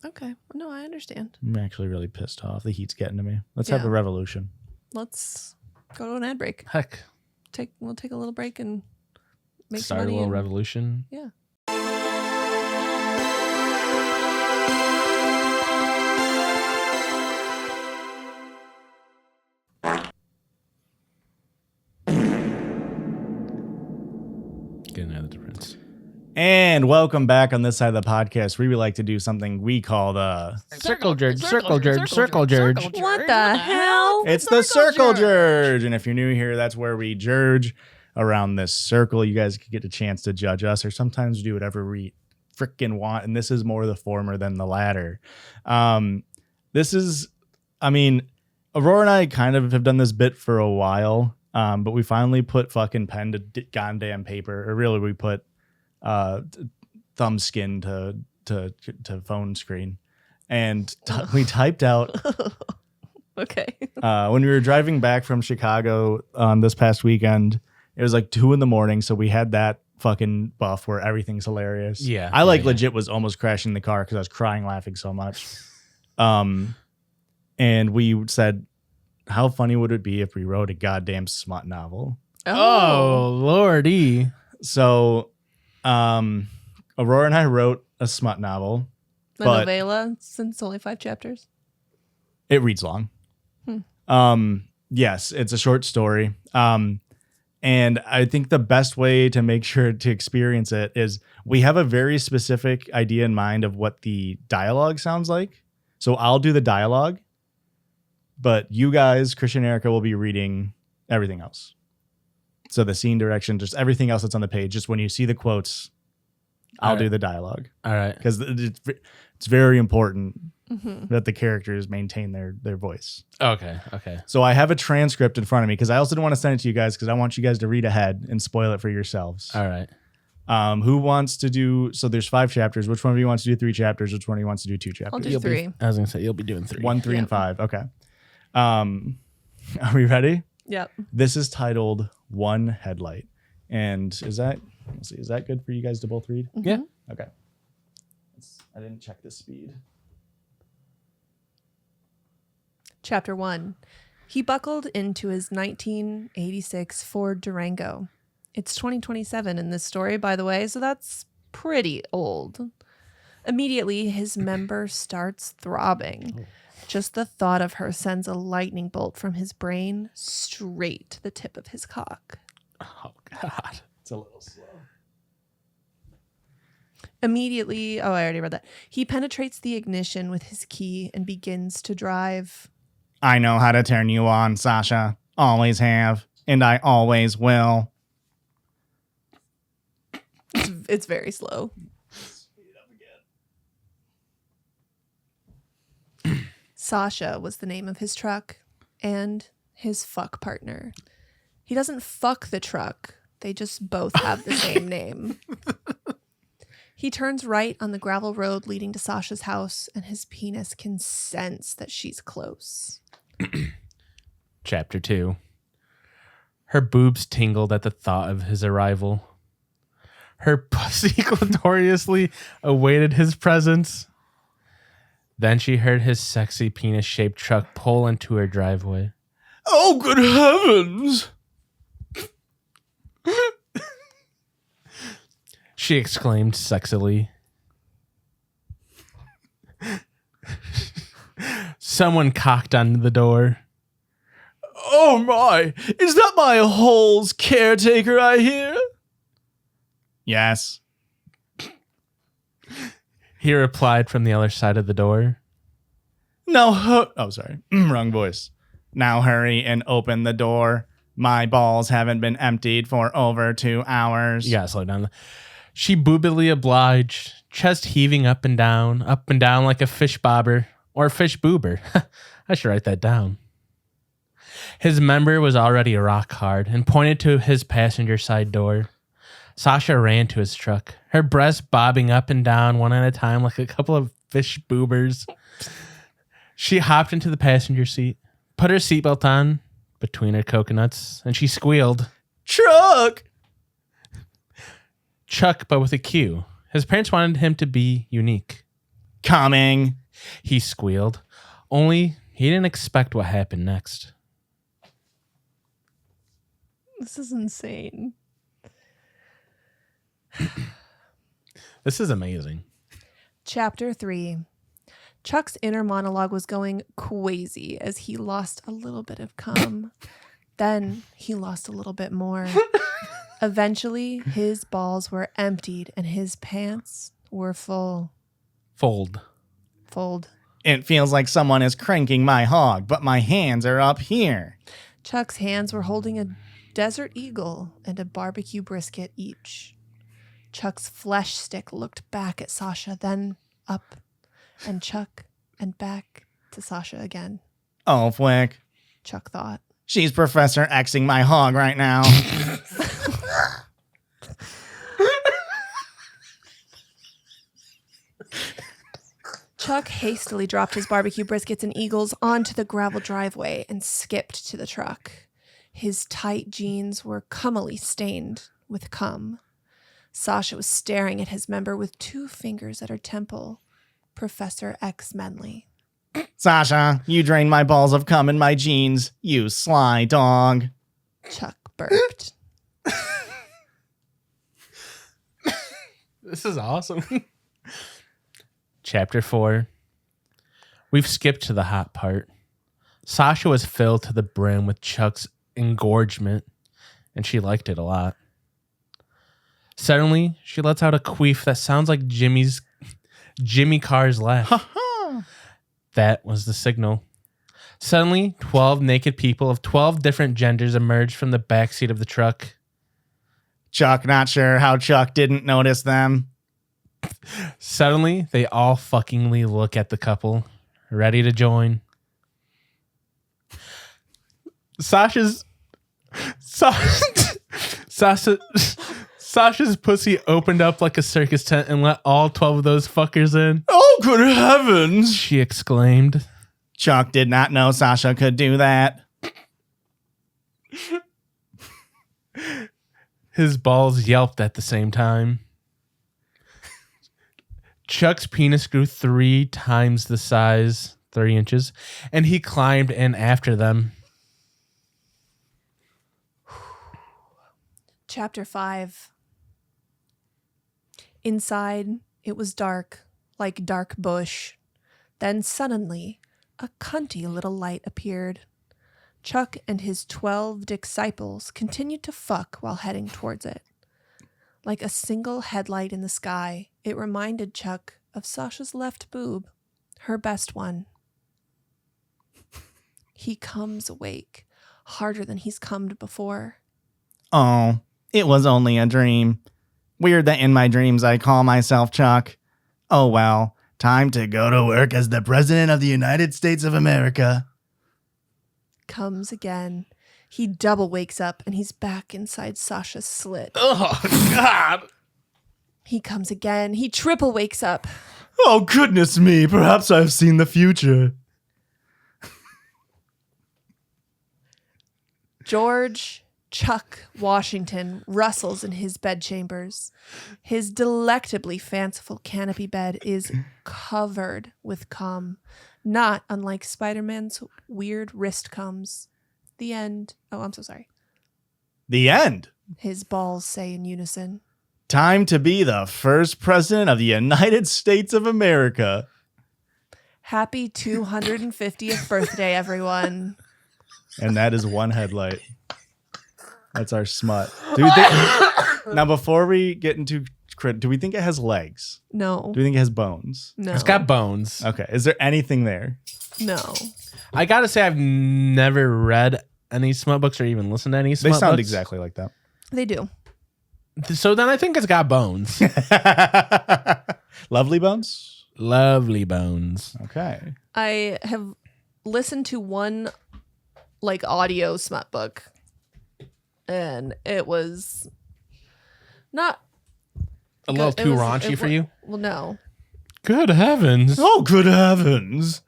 Okay. No, I understand. I'm actually really pissed off. The heat's getting to me. Let's have Yeah. a revolution. Let's go to an ad break. Heck, We'll take a little break and make start some a money. little and- revolution. Yeah. Get another difference. And welcome back on this side of the podcast where we like to do something we call the... Circle jerk, circle jerk, circle jerk. What the hell? It's the Circle Judge. And if you're new here, that's where we judge around this circle. You guys can get a chance to judge us or sometimes do whatever we freaking want. And this is more the former than the latter. This is, I mean, Aurora and I kind of have done this bit for a while, but we finally put fucking pen to goddamn paper. Or really, we put thumb skin to phone screen. And we typed out... Okay. When we were driving back from Chicago this past weekend, it was like 2 a.m. So we had that fucking buff where everything's hilarious. Yeah. I like yeah. legit was almost crashing the car because I was crying laughing so much. And we said, how funny would it be if we wrote a goddamn smut novel? Oh, lordy. So Aurora and I wrote a smut novel. A but- novella since only 5 chapters. It reads long. Yes, it's a short story. And I think the best way to make sure to experience it is we have a very specific idea in mind of what the dialogue sounds like. So I'll do the dialogue, but you guys, Christian and Erica, will be reading everything else. So the scene direction, just everything else that's on the page. Just when you see the quotes, I'll do the dialogue. All right. Because it's very important that the characters maintain their voice. Okay. So I have a transcript in front of me because I also didn't want to send it to you guys because I want you guys to read ahead and spoil it for yourselves. All right. Who wants to do, so there's 5 chapters. Which one of you wants to do 3 chapters? Which one of you wants to do 2 chapters? I'll do 3. I was going to say, you'll be doing 3. 1, 3, and Yep. 5. Okay. Are we ready? Yep. This is titled One Headlight. And is that good for you guys to both read? Yeah. Okay. I didn't check the speed. Chapter 1. He buckled into his 1986 Ford Durango. It's 2027 in this story, by the way, so that's pretty old. Immediately, his member starts throbbing. Just the thought of her sends a lightning bolt from his brain straight to the tip of his cock. Oh, God. It's a little slow. Immediately, I already read that. He penetrates the ignition with his key and begins to drive. I know how to turn you on, Sasha. Always have. And I always will. It's very slow. Sasha was the name of his truck and his fuck partner. He doesn't fuck the truck. They just both have the same name. He turns right on the gravel road leading to Sasha's house, and his penis can sense that she's close. Chapter 2. Her boobs tingled at the thought of his arrival. Her pussy gloriously awaited his presence. Then she heard his sexy penis-shaped truck pull into her driveway. Oh, good heavens! She exclaimed sexily. Someone cocked on the door. Oh my! Is that my hole's caretaker I hear? Yes. He replied from the other side of the door. Now, oh, sorry. Wrong voice. Now hurry and open the door. My balls haven't been emptied for over 2 hours. You gotta slow down. She boobily obliged, chest heaving up and down like a fish bobber or fish boober. I should write that down. His member was already rock hard and pointed to his passenger side door. Sasha ran to his truck, her breasts bobbing up and down one at a time like a couple of fish boobers. She hopped into the passenger seat, put her seatbelt on between her coconuts, and she squealed, Truck! Chuck, but with a Q. His parents wanted him to be unique. Coming. He squealed, only he didn't expect what happened next. This is insane. This is amazing. Chapter 3. Chuck's inner monologue was going crazy as he lost a little bit of cum. Then he lost a little bit more. Eventually, his balls were emptied and his pants were full. Fold. It feels like someone is cranking my hog, but my hands are up here. Chuck's hands were holding a desert eagle and a barbecue brisket each. Chuck's flesh stick looked back at Sasha, then up, and Chuck, and back to Sasha again. Oh, flick. Chuck thought. She's Professor Xing my hog right now. Chuck hastily dropped his barbecue briskets and eagles onto the gravel driveway and skipped to the truck. His tight jeans were cummily stained with cum. Sasha was staring at his member with 2 fingers at her temple. Professor X Menley. Sasha, you drained my balls of cum in my jeans, you sly dog. Chuck burped. This is awesome. Chapter 4. We've skipped to the hot part. Sasha was filled to the brim with Chuck's engorgement, and she liked it a lot. Suddenly, she lets out a queef that sounds like Jimmy Carr's laugh. That was the signal. Suddenly, 12 naked people of 12 different genders emerged from the backseat of the truck. Chuck, not sure how Chuck didn't notice them. Suddenly, they all fuckingly look at the couple, ready to join. Sasha's pussy opened up like a circus tent and let all 12 of those fuckers in. Oh, good heavens! She exclaimed. Chuck did not know Sasha could do that. His balls yelped at the same time. Chuck's penis grew 3 times the size, 3 inches, and he climbed in after them. Chapter 5. Inside, it was dark, like dark bush. Then suddenly, a cunty little light appeared. Chuck and his 12 disciples continued to fuck while heading towards it. Like a single headlight in the sky, it reminded Chuck of Sasha's left boob, her best one. He comes awake, harder than he's cummed before. Oh, it was only a dream. Weird that in my dreams I call myself Chuck. Oh well, time to go to work as the President of the United States of America. Comes again. He double wakes up and he's back inside Sasha's slit. Oh, God. He comes again. He triple wakes up. Oh, goodness me. Perhaps I've seen the future. George Chuck Washington rustles in his bedchambers. His delectably fanciful canopy bed is covered with cum, not unlike Spider-Man's weird wrist cums. The end. Oh, I'm so sorry. The end. His balls say in unison. Time to be the first president of the United States of America. Happy 250th birthday, everyone. And that is one headlight. That's our smut. Now, before we get into crit, do we think it has legs? No. Do we think it has bones? No. It's got bones. Okay. Is there anything there? No. I gotta say, I've never read any smut books or even listened to any smut They books. sound exactly like that. They do. So then I think it's got bones. Lovely bones? Lovely bones. Okay. I have listened to one like audio smut book, and it was not A little good. too raunchy for you? Well, no. Good heavens. Oh, good heavens.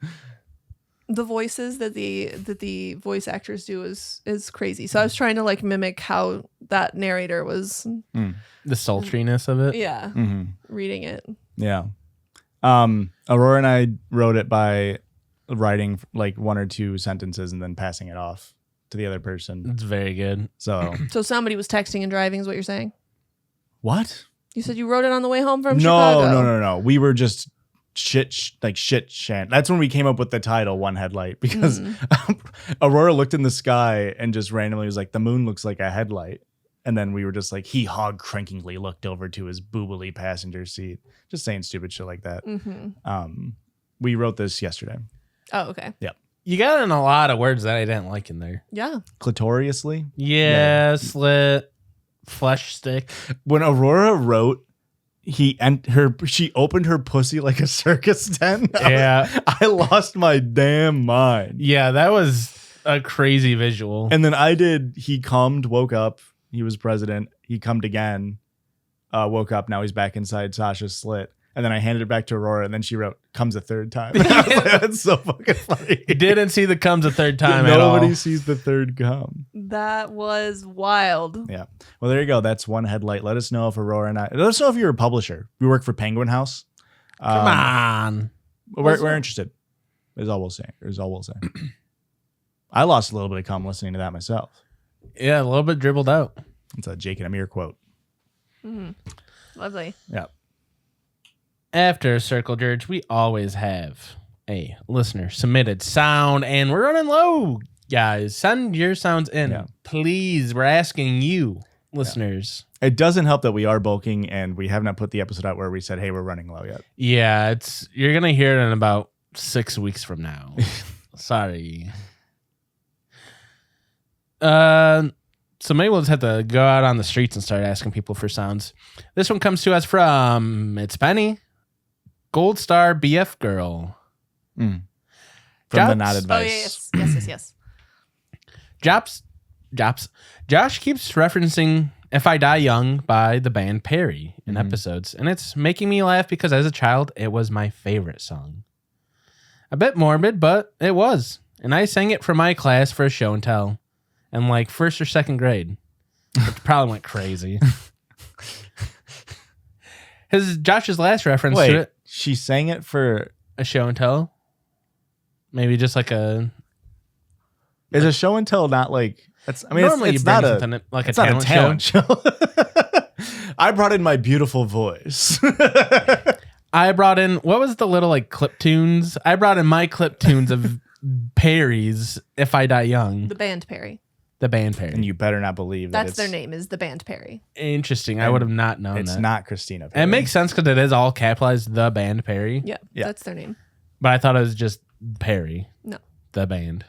The voices that the voice actors do is crazy. So I was trying to like mimic how that narrator was The sultriness of it. yeah, Mm-hmm. reading it. Yeah. Aurora and I wrote it by writing like one or two sentences and then passing it off to the other person. It's very good. So So somebody was texting and driving is what you're saying? what? You said you wrote it on the way home from No, Chicago. no. We were just shit shan. That's when we came up with the title One Headlight because Aurora looked in the sky and just randomly was like, the moon looks like a headlight. And then we were just like, he hog-crankingly looked over to his boobily passenger seat. Just saying stupid shit like that. Mm-hmm. We wrote this yesterday. Oh, okay. You got in a lot of words that I didn't like in there. Yeah. Clitoriously. Yeah, slit, flesh stick. When Aurora wrote, she opened her pussy like a circus tent. Yeah. I lost my damn mind. Yeah, that was a crazy visual. And then I did, he cummed, woke up, he was president, he cummed again, woke up, now he's back inside Sasha's slit. And then I handed it back to Aurora, and then she wrote, comes a third time. And I was like, that's so fucking funny. Didn't see the comes a third time at all. Nobody sees the third come. That was wild. Yeah. Well, there you go. That's One Headlight. Let us know if Aurora and let us know if you're a publisher. We work for Penguin House. Come on. We're interested. Is all we'll say. I lost a little bit of cum listening to that myself. Yeah, a little bit dribbled out. It's a Jake and Amir quote. Lovely. Yeah. After Circle Jerks, we always have a listener submitted sound, and we're running low, guys. Send your sounds in. Yeah. Please. We're asking you, listeners. It doesn't help that we are bulking and we have not put the episode out where we said, hey, we're running low yet. Yeah, you're going to hear it in about 6 weeks from now. Sorry. So maybe we'll just have to go out on the streets and start asking people for sounds. This one comes to us from, it's Penny. Gold Star BF Girl. From the Not Oh, Advice. yes. Josh keeps referencing If I Die Young by the band Perry in episodes, and it's making me laugh because as a child, it was my favorite song. A bit morbid, but it was. And I sang it for my class for a show and tell in like first or second grade, which probably went crazy. Josh's last reference to it. She sang it for A show and tell? Maybe just like a... Is a show and tell not like... Normally it's you not bring a something like it's a not talent, show. I brought in my beautiful voice. I brought in... What was the little like clip tunes? I brought in my clip tunes of Perry's If I Die Young. The band Perry. The band Perry. And you better not believe that That's their name is the band Perry. Interesting. I would have not known It's that. not Christina Perry. It makes sense because it is all capitalized, the band Perry. Yeah, Yeah. that's their name. But I thought it was just Perry. No. The band.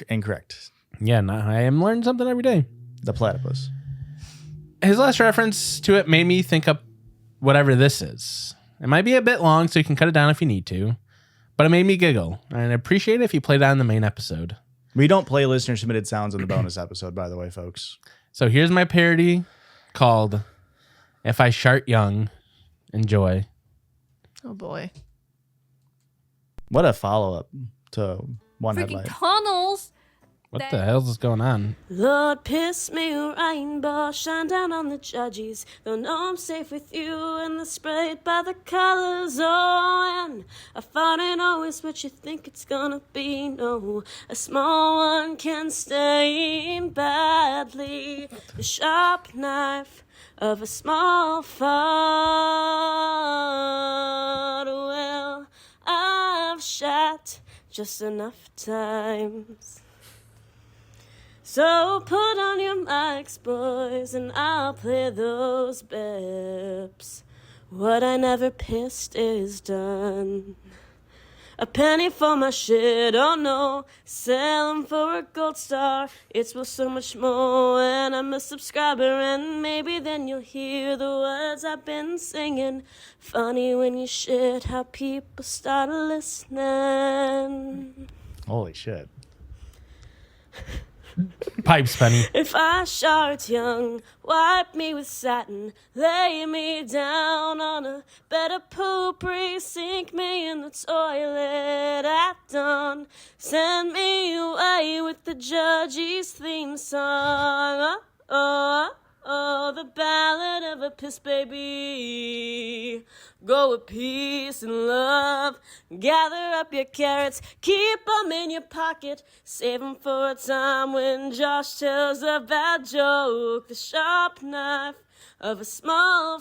Incorrect. Yeah, I am learning something every day. The platypus. His last reference to it made me think whatever this is. It might be a bit long, so you can cut it down if you need to. But it made me giggle, and I'd appreciate it if you played that in the main episode. We don't play listener submitted sounds in the bonus episode, by the way, folks. So here's my parody called If I Shart Young. Enjoy. Oh boy. What a follow-up to One Freaking Headlight. tunnels. What the hell's going on? Lord, piss me a rainbow, shine down on the Judgies. They'll know I'm safe with you, and they're sprayed by the colors. Oh, and I thought it always what you think it's gonna be. No, a small one can stain badly. The sharp knife of a small fart. Well, I've shot just enough times. So put on your mics, boys, and I'll play those beps. What I never pissed is done. A penny for my shit, oh no. Sell 'em for a gold star. It's worth so much more, and I'm a subscriber, and maybe then you'll hear the words I've been singing. Funny when you shit how people start listening. Holy shit. Pipes, Penny. If I shart young, wipe me with satin, lay me down on a bed of potpourri, sink me in the toilet at dawn, send me away with the Judgies theme song. Oh, the ballad of a piss baby. Go with peace and love. Gather up your carrots, keep 'em in your pocket. Save 'em for a time when Josh tells a bad joke. The sharp knife of a small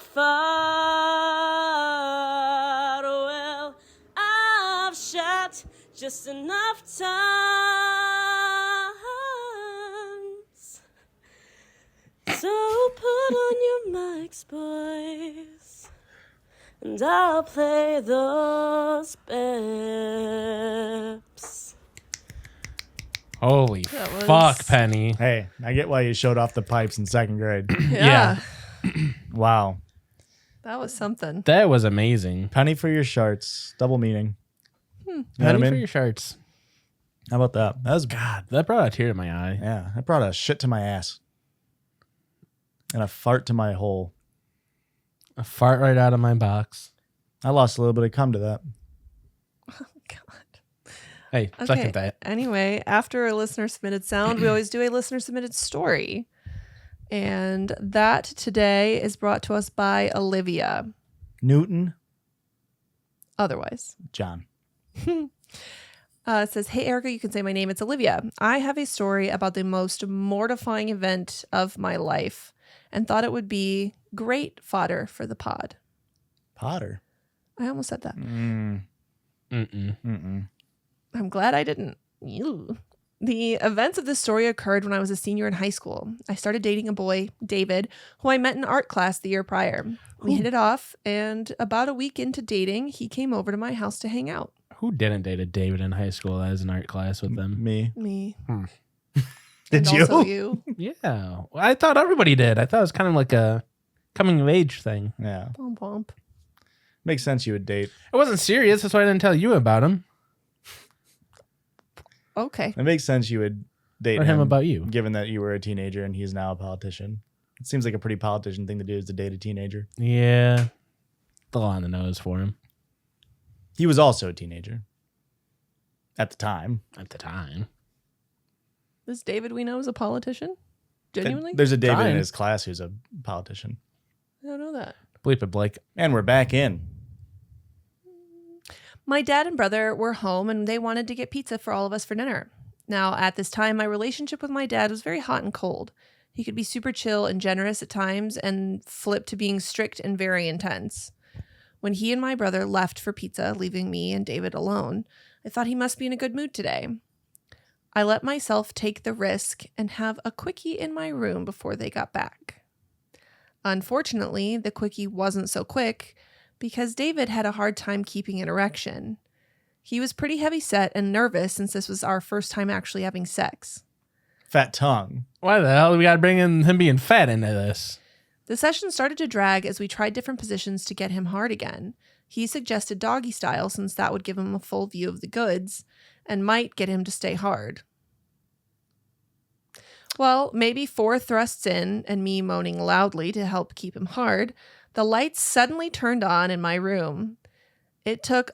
fart. Well, I've shot just enough times. So put on your mics, boys, and I'll play those beps. Holy That was- fuck, Penny. Hey, I get why you showed off the pipes in second grade. Yeah. Wow. That was something. That was amazing. Penny for your sharts. Double meaning. You know what I Penny for mean? your shirts. How about that? That was God. That brought a tear to my eye. Yeah, that brought a shit to my ass. And a fart to my hole. A fart right out of my box. I lost a little bit of cum to that. God. Hey, Okay. second that. Anyway, after a listener submitted sound, we always do a listener submitted story. And that today is brought to us by Olivia. Newton, Otherwise. John. It says, "Hey, Erica, you can say my name. It's Olivia. I have a story about the most mortifying event of my life and thought it would be great fodder for the pod." Potter. I almost said that. Mm-mm. I'm glad I didn't. Ew. The events of this story occurred when I was a senior in high school. I started dating a boy, David, who I met in art class the year prior. We hit it off, and about a week into dating, he came over to my house to hang out. Who didn't date a David in high school as an art class with them? Me. Me. Did And you? Also you. Yeah. Well, I thought everybody did. I thought it was kind of like a coming of age thing. Yeah. Womp womp. Makes sense you would date. It wasn't serious. That's why I didn't tell you about him Okay. It makes sense you would date or him about you. given that you were a teenager and he's now a politician. It seems like a pretty politician thing to do is to date a teenager. Yeah. The law on the nose for him He was also a teenager. At the time. at the time. This David we know is a politician? Genuinely? There's a David Trying. in his class who's a politician. I don't know that. Bleep it, Blake. And we're back in. My dad and brother were home and they wanted to get pizza for all of us for dinner. Now, at this time, my relationship with my dad was very hot and cold. He could be super chill and generous at times and flip to being strict and very intense. When he and my brother left for pizza, leaving me and David alone, I thought he must be in a good mood today. I let myself take the risk and have a quickie in my room before they got back. Unfortunately, the quickie wasn't so quick because David had a hard time keeping an erection. He was pretty heavy set and nervous since this was our first time actually having sex. Fat tongue. Why the hell do we got to bring in him being fat into this? The session started to drag as we tried different positions to get him hard again. He suggested doggy style since that would give him a full view of the goods and might get him to stay hard. Well, maybe 4 thrusts in and me moaning loudly to help keep him hard, the lights suddenly turned on in my room. It took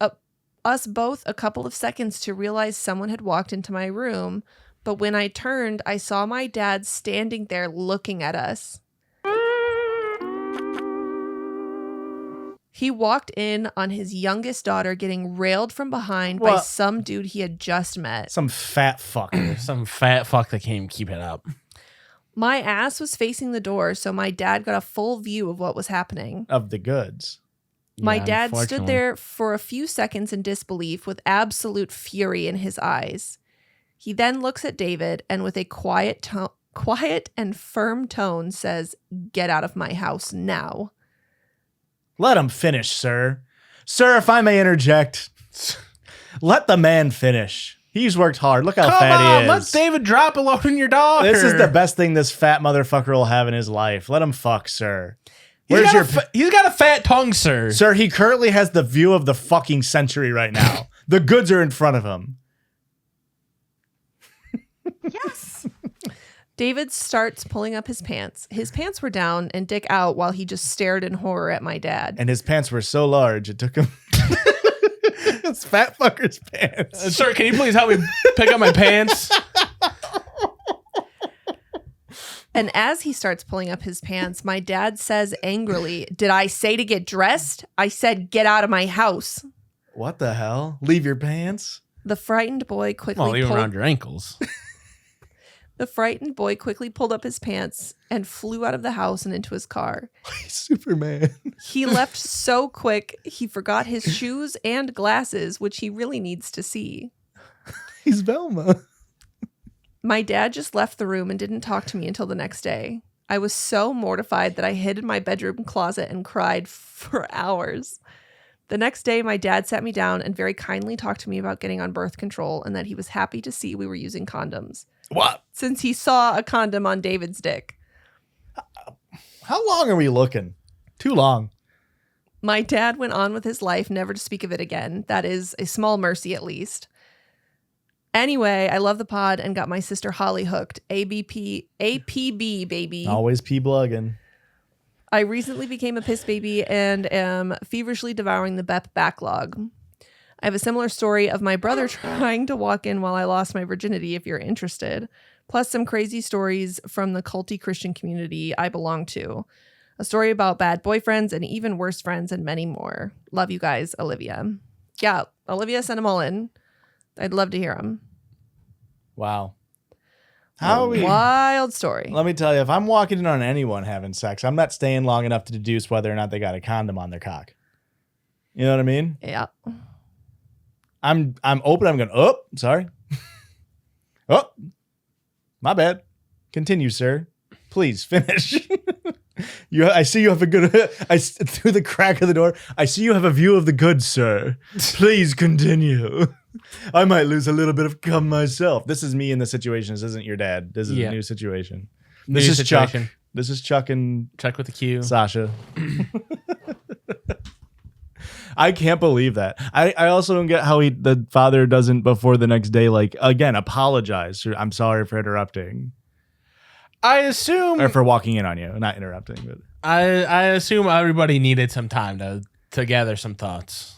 us both a couple of seconds to realize someone had walked into my room, but when I turned, I saw my dad standing there looking at us. He walked in on his youngest daughter getting railed from behind by some dude he had just met. Some fat fucker. Some fat fuck that can't keep it up. My ass was facing the door, so my dad got a full view of what was happening. Of the goods. My dad stood there for a few seconds in disbelief with absolute fury in his eyes. He then looks at David and with a quiet and firm tone says, "Get out of my house now." Let him finish, sir. Sir, if I may interject, let the man finish. He's worked hard. Look how fat he is. Let David drop a load in your daughter. This is the best thing this fat motherfucker will have in his life. Let him fuck, sir. He's got a fat tongue, sir. Sir, he currently has the view of the fucking century right now. The goods are in front of him. Yes. David starts pulling up his pants. His pants were down and dick out while he just stared in horror at my dad. And his pants were so large, it took him... It's fat fucker's pants. Sir, can you please help me pick up my pants? And as he starts pulling up his pants, my dad says angrily, "Did I say to get dressed? I said get out of my house." What the hell? Leave your pants? The frightened boy quickly Well, even around your ankles. The frightened boy quickly pulled up his pants and flew out of the house and into his car. Superman. He left so quick, he forgot his shoes and glasses, which he really needs to see. He's Velma. My dad just left the room and didn't talk to me until the next day. I was so mortified that I hid in my bedroom closet and cried for hours. The next day, my dad sat me down and very kindly talked to me about getting on birth control and that he was happy to see we were using condoms. What? Since he saw a condom on David's dick. How long are we looking? Too long. My dad went on with his life, never to speak of it again. That is a small mercy, at least. Anyway, I love the pod and got my sister Holly hooked. APB, baby. Always P-blugging. I recently became a piss baby and am feverishly devouring the BEP backlog. I have a similar story of my brother trying to walk in while I lost my virginity, if you're interested. Plus some crazy stories from the culty Christian community I belong to. A story about bad boyfriends and even worse friends and many more. Love you guys, Olivia. Yeah, Olivia, send them all in. I'd love to hear them. Wow. Wild story. Let me tell you, if I'm walking in on anyone having sex, I'm not staying long enough to deduce whether or not they got a condom on their cock. You know what I mean? Yeah. I'm open. I'm going, oh, sorry. Oh, my bad. Continue, sir. Please finish. I see you have a good, through the crack of the door, I see you have a view of the goods, sir. Please continue. I might lose a little bit of cum myself. This is me in the situation. This isn't your dad. This is a new situation. This is situation. Chuck. This is Chuck and Chuck with the Q. Sasha. I can't believe that. I also don't get how the father doesn't before the next day, like, again, apologize. I'm sorry for interrupting. I assume... Or for walking in on you, not interrupting. But I assume everybody needed some time to gather some thoughts.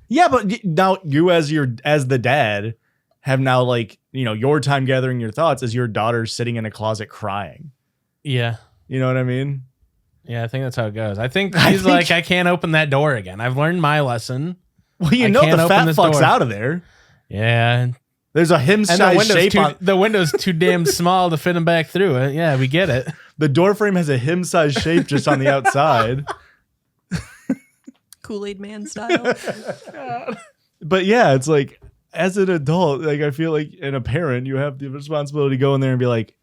Yeah, but now you as the dad have now, like, you know, your time gathering your thoughts as your daughter sitting in a closet crying. Yeah. You know what I mean? Yeah, I think that's how it goes. I think he's like, I can't open that door again. I've learned my lesson. Well, you know the fat fuck's out of there. Yeah. There's a him-sized shape on... The window's too damn small to fit him back through it. Yeah, we get it. The door frame has a him-sized shape just on the outside. Kool-Aid Man style. But yeah, it's like, as an adult, like, I feel like, and a parent, you have the responsibility to go in there and be like,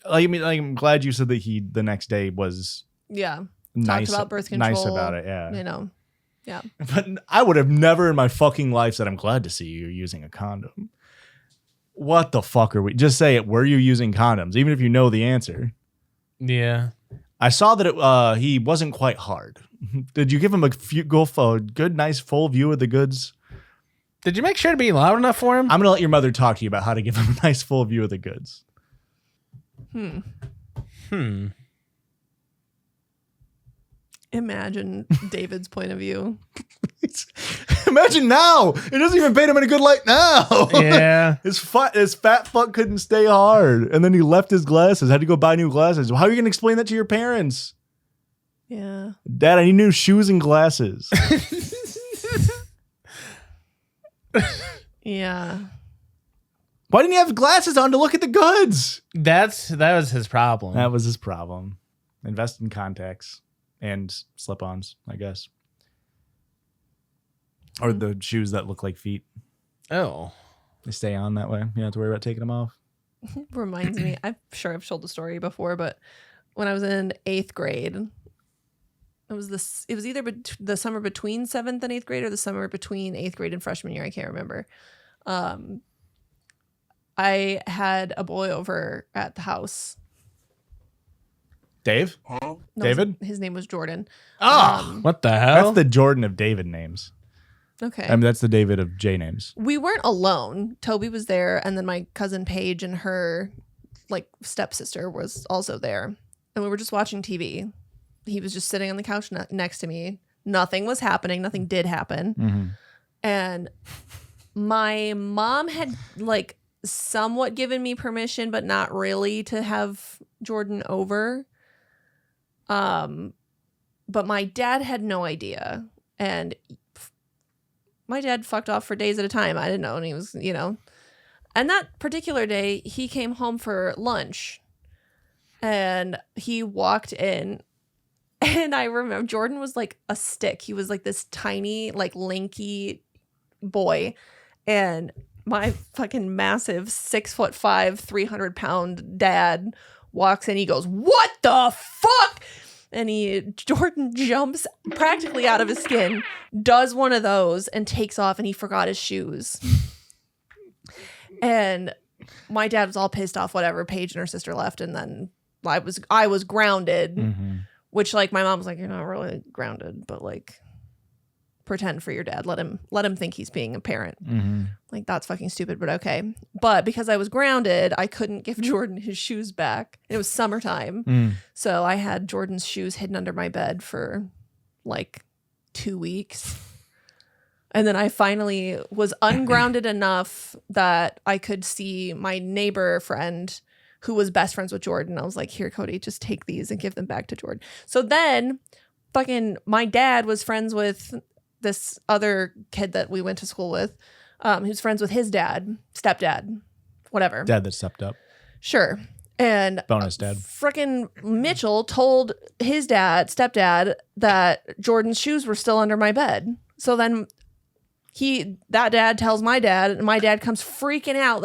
I mean, like, I'm glad you said that he the next day was nice about birth control, nice about it. Yeah, you know, yeah. But I would have never in my fucking life said, I'm glad to see you using a condom. What the fuck are we? Just say it. Were you using condoms? Even if you know the answer. Yeah. I saw that he wasn't quite hard. Did you give him a good, nice, full view of the goods? Did you make sure to be loud enough for him? I'm going to let your mother talk to you about how to give him a nice, full view of the goods. Imagine David's point of view. Imagine now. It doesn't even paint him in a good light now. Yeah. His fat fuck couldn't stay hard. And then he left his glasses, had to go buy new glasses. How are you going to explain that to your parents? Yeah. Dad, I need new shoes and glasses. Yeah. Why didn't you have glasses on to look at the goods? That was his problem. That was his problem. Invest in contacts and slip-ons, I guess. Or the shoes that look like feet. Oh. They stay on that way. You don't have to worry about taking them off. Reminds me, I'm sure I've told the story before, but when I was in 8th grade, it was either the summer between 7th and 8th grade or the summer between 8th grade and freshman year. I can't remember. I had a boy over at the house. Dave? No, David? His name was Jordan. What the hell? That's the Jordan of David names. Okay. I mean, that's the David of J names. We weren't alone. Toby was there, and then my cousin Paige and her stepsister was also there. And we were just watching TV. He was just sitting on the couch next to me. Nothing was happening. Nothing did happen. Mm-hmm. And my mom had somewhat given me permission, but not really, to have Jordan over. But my dad had no idea. And my dad fucked off for days at a time. I didn't know. And he was, and that particular day he came home for lunch and he walked in, and I remember Jordan was like a stick. He was like this tiny, lanky boy. And my fucking massive 6'5", 300-pound dad walks in. He goes, "What the fuck?" And Jordan jumps practically out of his skin, does one of those, and takes off, and he forgot his shoes. And my dad was all pissed off, whatever. Paige and her sister left, and then I was grounded, which my mom was like, "You're not really grounded, but pretend for your dad. Let him think he's being a parent." That's fucking stupid, but okay. But because I was grounded, I couldn't give Jordan his shoes back. It was summertime. So I had Jordan's shoes hidden under my bed for 2 weeks. And then I finally was ungrounded enough that I could see my neighbor friend who was best friends with Jordan. I was like, "Here, Cody, just take these and give them back to Jordan." So then fucking my dad was friends with this other kid that we went to school with, who's friends with his stepdad, whatever. Dad that stepped up. Sure. And bonus dad. Frickin' Mitchell told his stepdad, that Jordan's shoes were still under my bed. So then that dad tells my dad, and my dad comes freaking out,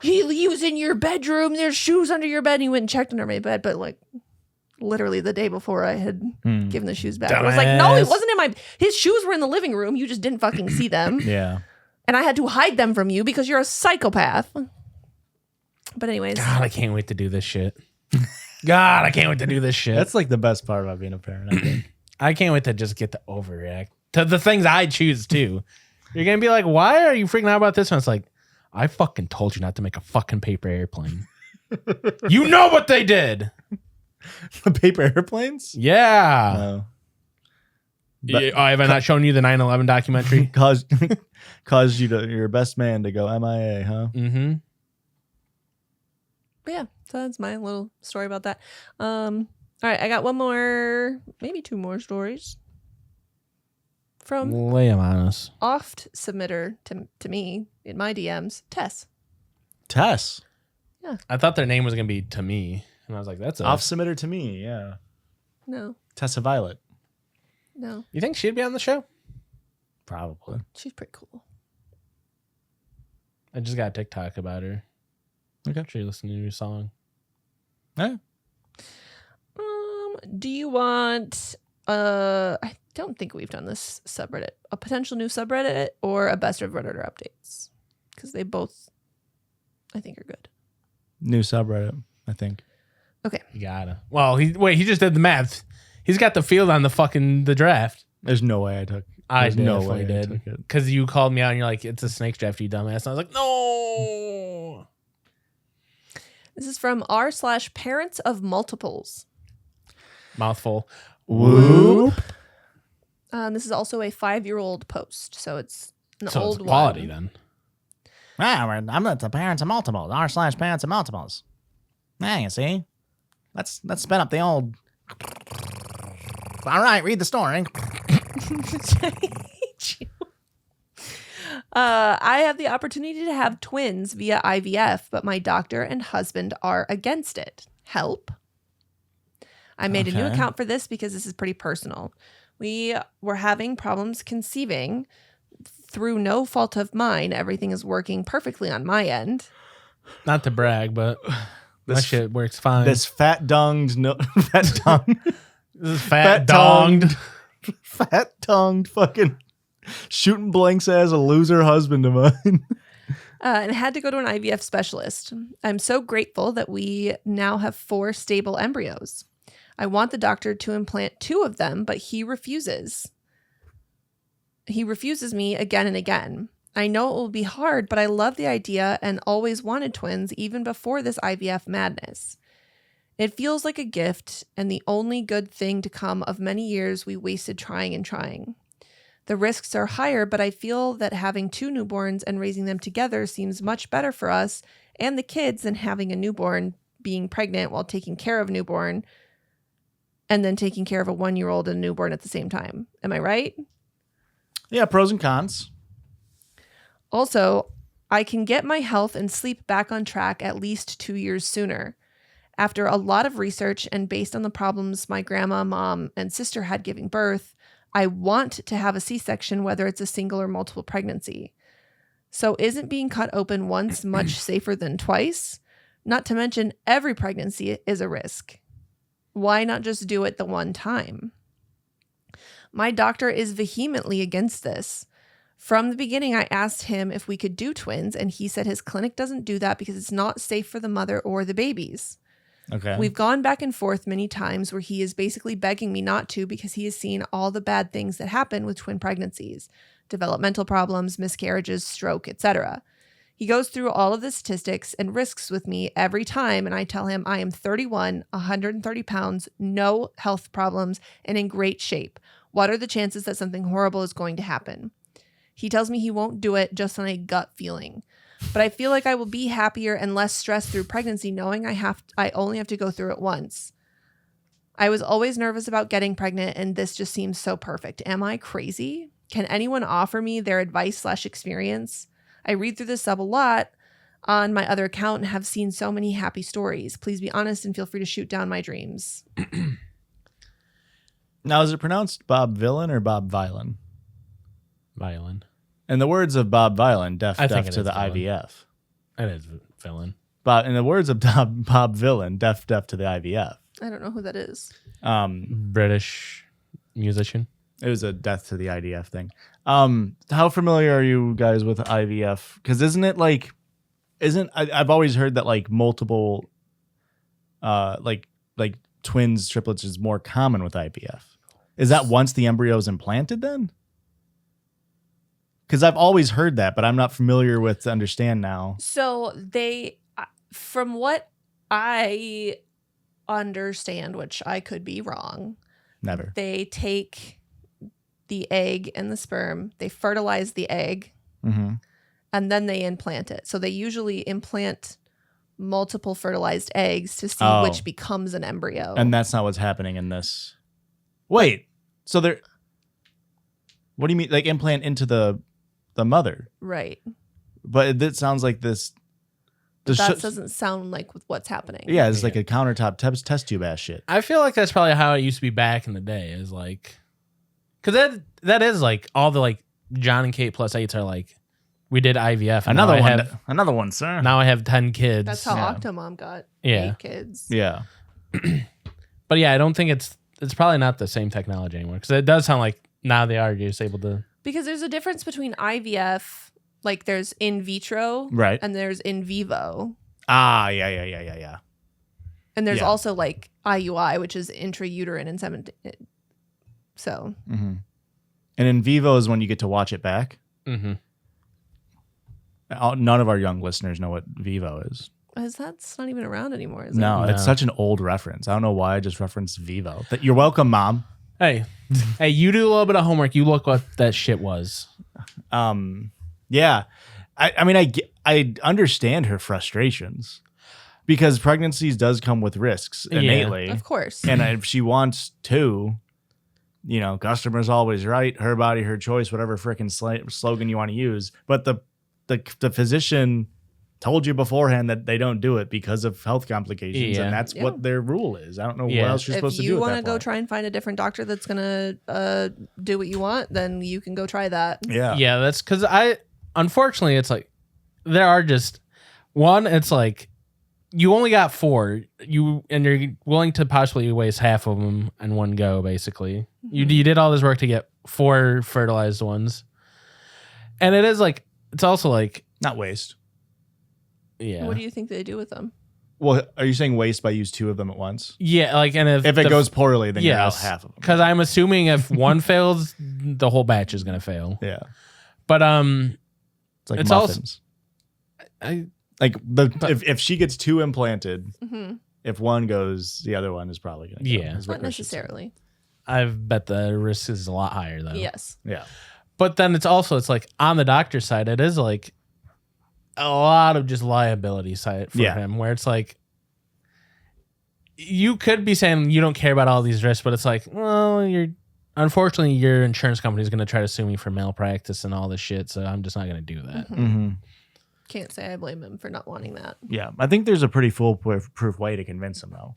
he was in your bedroom, there's shoes under your bed. And he went and checked under my bed, but literally the day before I had given the shoes back. Dumbass. I was like, "No, it wasn't in his shoes were in the living room. You just didn't fucking see them." Yeah. And I had to hide them from you because you're a psychopath. But anyways. God, I can't wait to do this shit. God, I can't wait to do this shit. That's the best part about being a parent, I think. I can't wait to just get to overreact to the things I choose too. You're going to be like, "Why are you freaking out about this one?" It's like, I fucking told you not to make a fucking paper airplane. You know what they did. The paper airplanes? Yeah. No. Have I not shown you the 9/11 documentary? caused your best man to go MIA, huh? Mm-hmm. But yeah, so that's my little story about that. All right, I got one more, maybe two more stories from Lay them on us. oft submitter to me in my DMs, Tess. Tess. Yeah. I thought their name was going to be To Me. And I was like, that's Off submitter to me, yeah. No. Tessa Violet. No. You think she'd be on the show? Probably. She's pretty cool. I just got a TikTok about her. Okay. She listened to a new song. Yeah. Do you want I don't think we've done this subreddit. A potential new subreddit or a best of Redditor updates? Because they both I think are good. New subreddit, I think. Okay. You gotta. Well, he just did the math. He's got the field on the draft. There's no way I took. I There's no definitely way I did. took it. Because you called me out and you're like, it's a snake draft, you dumbass. And I was like, no. This is from r/parents of multiples. Mouthful. Whoop. This is also a 5-year-old post, so it's an So old it's quality one. then. I'm not the parents of multiples. r/parents of multiples. Now you see. Let's spin up the old. All right, read the story. I have the opportunity to have twins via IVF, but my doctor and husband are against it. Help. I made a new Okay. account for this because this is pretty personal. We were having problems conceiving. Through no fault of mine, everything is working perfectly on my end. Not to brag, but that This- shit works fine. This fat tongued This is fat donged. fat tongued fucking shooting blanks as a loser husband of mine. And had to go to an IVF specialist. I'm so grateful that we now have 4 stable embryos. I want the doctor to implant 2 of them, but he refuses. He refuses me again and again. I know it will be hard, but I love the idea and always wanted twins even before this IVF madness. It feels like a gift and the only good thing to come of many years we wasted trying and trying. The risks are higher, but I feel that having 2 newborns and raising them together seems much better for us and the kids than having a newborn, being pregnant while taking care of a newborn, and then taking care of a 1-year-old and a newborn at the same time. Am I right? Yeah, pros and cons. Also, I can get my health and sleep back on track at least 2 years sooner. After a lot of research and based on the problems my grandma, mom, and sister had giving birth, I want to have a C-section, whether it's a single or multiple pregnancy. So isn't being cut open once much safer than twice? Not to mention every pregnancy is a risk. Why not just do it the one time? My doctor is vehemently against this. From the beginning, I asked him if we could do twins, and he said his clinic doesn't do that because it's not safe for the mother or the babies. Okay. We've gone back and forth many times where he is basically begging me not to because he has seen all the bad things that happen with twin pregnancies, developmental problems, miscarriages, stroke, etc. He goes through all of the statistics and risks with me every time, and I tell him I am 31, 130 pounds, no health problems, and in great shape. What are the chances that something horrible is going to happen? He tells me he won't do it just on a gut feeling. But I feel like I will be happier and less stressed through pregnancy knowing I only have to go through it once. I was always nervous about getting pregnant, and this just seems so perfect. Am I crazy? Can anyone offer me their advice/experience? I read through this sub a lot on my other account and have seen so many happy stories. Please be honest and feel free to shoot down my dreams. Now, is it pronounced Bob Villain or Bob Violin? Violin. In the words of Bob Violin, deaf I think to it the is Villain. IVF. It is villain. In the words of Bob Villain, deaf to the IVF. I don't know who that is. British musician. It was a death to the IDF thing. How familiar are you guys with IVF? Because I've always heard that like multiple, like twins, triplets is more common with IVF. Is that once the embryo is implanted then? Because I've always heard that, but I'm not familiar with to understand now. So from what I understand, which I could be wrong, Never. they take the egg and the sperm, they fertilize the egg, Mm-hmm. and then they implant it. So they usually implant multiple fertilized eggs to see Oh. which becomes an embryo. And that's not what's happening in this. Wait, so they're. What do you mean, like implant into the mother? right. But it sounds like this. That doesn't sound like with what's happening. Yeah, it's like a countertop test tube ass shit. I feel like that's probably how it used to be back in the day. Is like, because that is like all the like John and Kate +8s are like, we did IVF. And Another one, sir. Now I have 10 kids. That's how Yeah. Octomom got Yeah. 8 kids. Yeah. But yeah, I don't think it's probably not the same technology anymore. Because it does sound like now they are just able to. Because there's a difference between IVF, like there's in vitro, Right. and there's in vivo. Yeah. And there's Yeah. also like IUI, which is intrauterine insemination. So And in vivo is when you get to watch it back. Mm-hmm. None of our young listeners know what vivo is. that's not even around anymore, is No, it? it's such an old reference. I don't know why I just referenced vivo. You're welcome, Mom. Hey, you do a little bit of homework. You look what that shit was. Yeah. I mean, I understand her frustrations because pregnancies does come with risks innately. Of course. And if she wants to, customer's always right. Her body, her choice, whatever freaking slogan you want to use. But the physician told you beforehand that they don't do it because of health complications, and that's what their rule is. I don't know what else you're supposed to do. If you want to go try and find a different doctor that's gonna do what you want, then you can go try that. Yeah. That's because unfortunately, it's like there are just it's like you only got 4, and you're willing to possibly waste half of them in one go. Basically, you did all this work to get 4 fertilized ones, and it is like it's also like not waste. Yeah. What do you think they do with them? Well, are you saying waste by use 2 of them at once? Yeah, like, and if it goes poorly, then you're out half of them. Because I'm assuming if one fails, the whole batch is gonna fail. Yeah, but it's like it's muffins. Also, if she gets 2 implanted, if one goes, the other one is probably gonna go. Yeah, not necessarily. I bet the risk is a lot higher though. Yes. Yeah, but then it's like on the doctor's side, it is like a lot of just liability side for him, where it's like you could be saying you don't care about all these risks, but it's like, well, unfortunately your insurance company is going to try to sue me for malpractice and all this shit, so I'm just not going to do that. Can't say I blame him for not wanting that. Yeah, I think there's a pretty foolproof way to convince him though.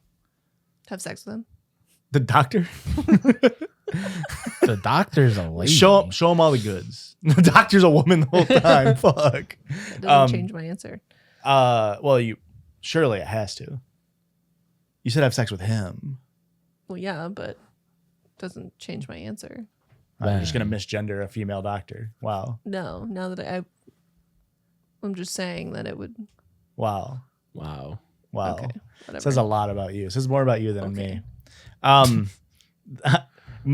Have sex with him. The doctor. The doctor's a lady. Show him all the goods. The doctor's a woman the whole time. Fuck. That doesn't change my answer. Well, surely it has to. You said have sex with him. Well, yeah, but doesn't change my answer. I'm just gonna misgender a female doctor. Wow. No, now that I'm just saying that it would. Wow. Okay, Says a lot about you. Says more about you than me.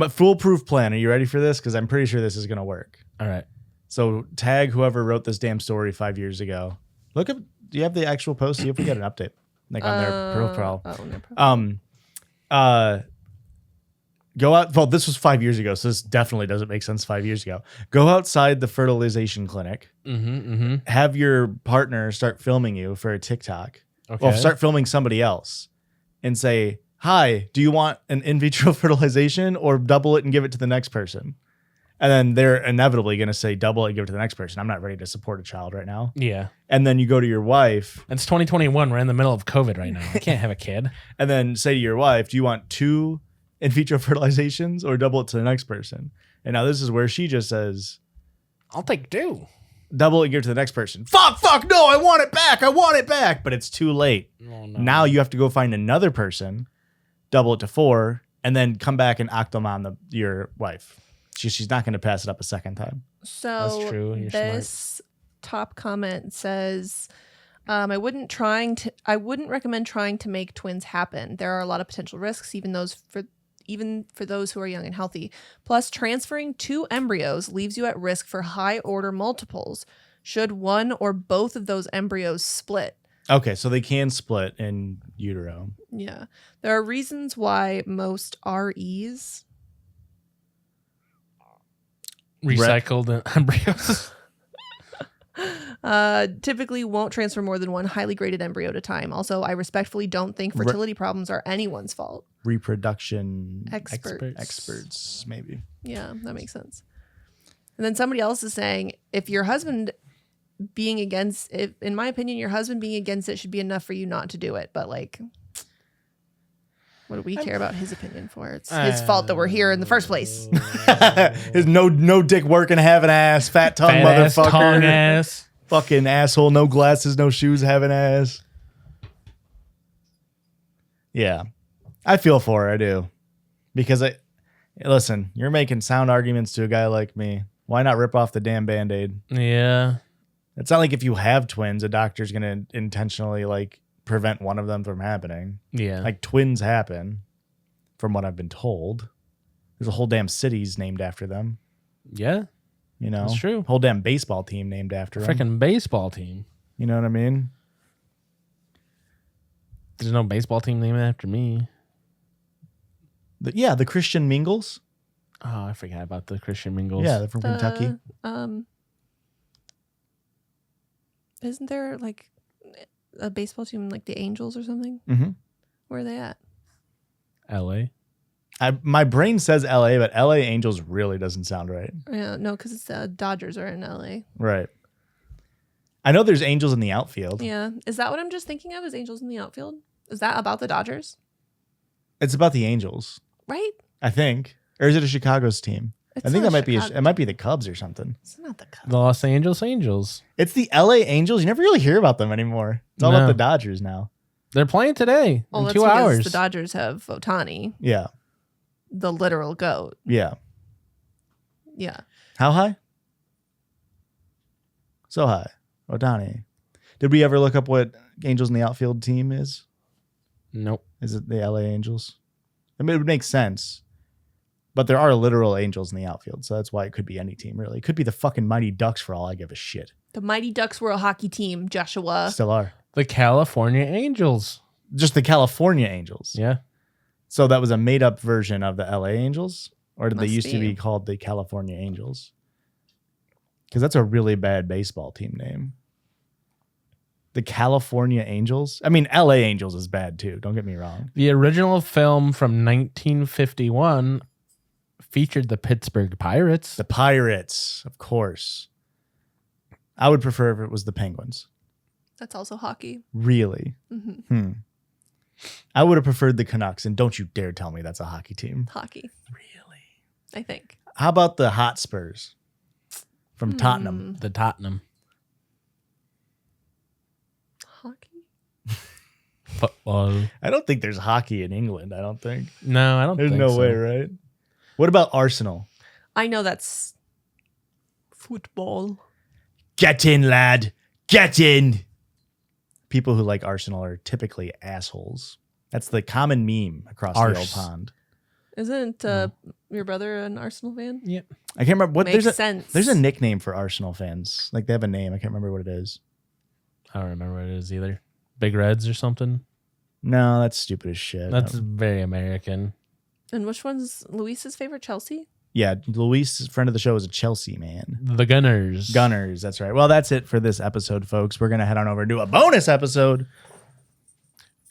Foolproof plan. Are you ready for this? Because I'm pretty sure this is gonna work. All right. So tag whoever wrote this damn story 5 years ago. Look up. Do you have the actual post? See if we get an update, like on their profile. On their profile. Go out. Well, this was 5 years ago, so this definitely doesn't make sense 5 years ago. Go outside the fertilization clinic. Have your partner start filming you for a TikTok. Okay. Well, start filming somebody else and say, "Hi, do you want an in vitro fertilization or double it and give it to the next person?" And then they're inevitably going to say double it and give it to the next person. I'm not ready to support a child right now. Yeah. And then you go to your wife. It's 2021. We're in the middle of COVID right now. I can't have a kid. And then say to your wife, "Do you want 2 in vitro fertilizations or double it to the next person?" And now this is where she just says, "I'll take 2. Double it and give it to the next person." Fuck, no, I want it back. But it's too late. Oh, no. Now you have to go find another person, double it to 4, and then come back and octomom your wife. She's not going to pass it up a second time. So That's true. You're this top comment says, I wouldn't recommend trying to make twins happen. There are a lot of potential risks, even for those who are young and healthy. Plus, transferring 2 embryos leaves you at risk for high order multiples should one or both of those embryos split. Okay, so they can split in utero. Yeah. There are reasons why most REs Recycled embryos. typically won't transfer more than one highly graded embryo at a time. Also, I respectfully don't think fertility problems are anyone's fault. Reproduction experts, maybe. Yeah, that makes sense. And then somebody else is saying, if your husband being against it, in my opinion, your husband being against it should be enough for you not to do it. But like, what do we care about his opinion for? It's his fault that we're here in the first place. His no dick working, having ass, fat tongue motherfucker. Tongue ass. Fucking asshole, no glasses, no shoes, having ass. Yeah. I feel for her, I do. Because listen, you're making sound arguments to a guy like me. Why not rip off the damn Band-Aid? Yeah. It's not like if you have twins, a doctor's going to intentionally like prevent one of them from happening. Yeah. Like twins happen, from what I've been told. There's a whole damn cities named after them. Yeah. You know, That's true. Whole damn baseball team named after them. Freaking baseball team. You know what I mean? There's no baseball team named after me. The Christian Mingles. Oh, I forgot about the Christian Mingles. Yeah, they're from Kentucky. Isn't there like a baseball team like the Angels or something? Mm-hmm. Where are they at? L.A. My brain says LA, but LA Angels really doesn't sound right. Yeah, no, because it's Dodgers are in LA. Right. I know there's Angels in the outfield. Yeah, is that what I'm just thinking of? Is Angels in the outfield? Is that about the Dodgers? It's about the Angels, Right? I think. Or is it a Chicago's team? It's I think not that might be Chicago. it might be the Cubs or something. It's not the Cubs. The Los Angeles Angels. It's the LA Angels. You never really hear about them anymore. It's all No. about the Dodgers now. They're playing today Well, in that's 2 because hours. the Dodgers have Ohtani, Yeah. the literal goat. Yeah. Yeah. How high? So high. Ohtani. Did we ever look up what Angels in the outfield team is? Nope. Is it the LA Angels? I mean, it would make sense. But there are literal Angels in the outfield, so that's why it could be any team, really. It could be the fucking Mighty Ducks for all I give a shit. The Mighty Ducks were a hockey team, Joshua. Still are. The California Angels. Just the California Angels. Yeah. So that was a made-up version of the LA Angels? Or did they Must used to be. be called the California Angels? Because that's a really bad baseball team name. The California Angels? I mean, LA Angels is bad too. Don't get me wrong. The original film from 1951 featured the Pittsburgh Pirates. The Pirates, of course. I would prefer if it was the Penguins. That's also hockey. Really? Hmm. I would have preferred the Canucks, and don't you dare tell me that's a hockey team. Hockey, Really? I think. How about the Hotspurs from Tottenham? The Tottenham. Hockey? Football. I don't think there's hockey in England. I don't think. No, I don't There's think no so. way, right? What about Arsenal? I know that's football. Get in, lad. Get in. People who like Arsenal are typically assholes. That's the common meme across the old Arse. pond. Isn't your brother an Arsenal fan? Yep. I can't remember what Makes sense. There's a nickname for Arsenal fans. Like they have a name. I can't remember what it is. I don't remember what it is either. Big Reds or something. No, that's stupid as shit. That's very American. And which one's Luis's favorite? Chelsea? Yeah, Luis, friend of the show, is a Chelsea man. The Gunners. Gunners, that's right. Well, that's it for this episode, folks. We're going to head on over and do a bonus episode.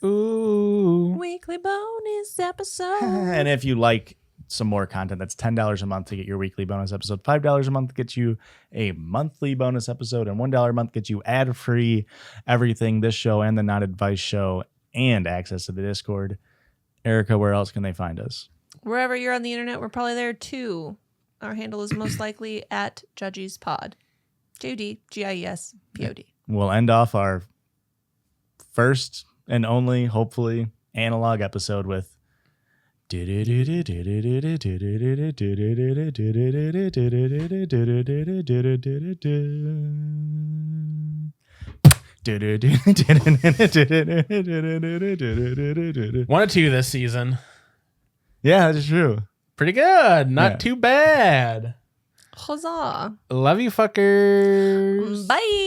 Ooh. Weekly bonus episode. And if you like some more content, that's $10 a month to get your weekly bonus episode. $5 a month gets you a monthly bonus episode. And $1 a month gets you ad-free everything, this show and the Not Advice show, and access to the Discord. Erica, where else can they find us? Wherever you're on the internet, we're probably there too. Our handle is most likely at Judgies Pod. JUDGIESPOD. We'll end off our first and only, hopefully, analog episode with One or two this season. Yeah, that's true. Pretty good. Not Yeah. too bad. Huzzah. Love you, fuckers. Bye.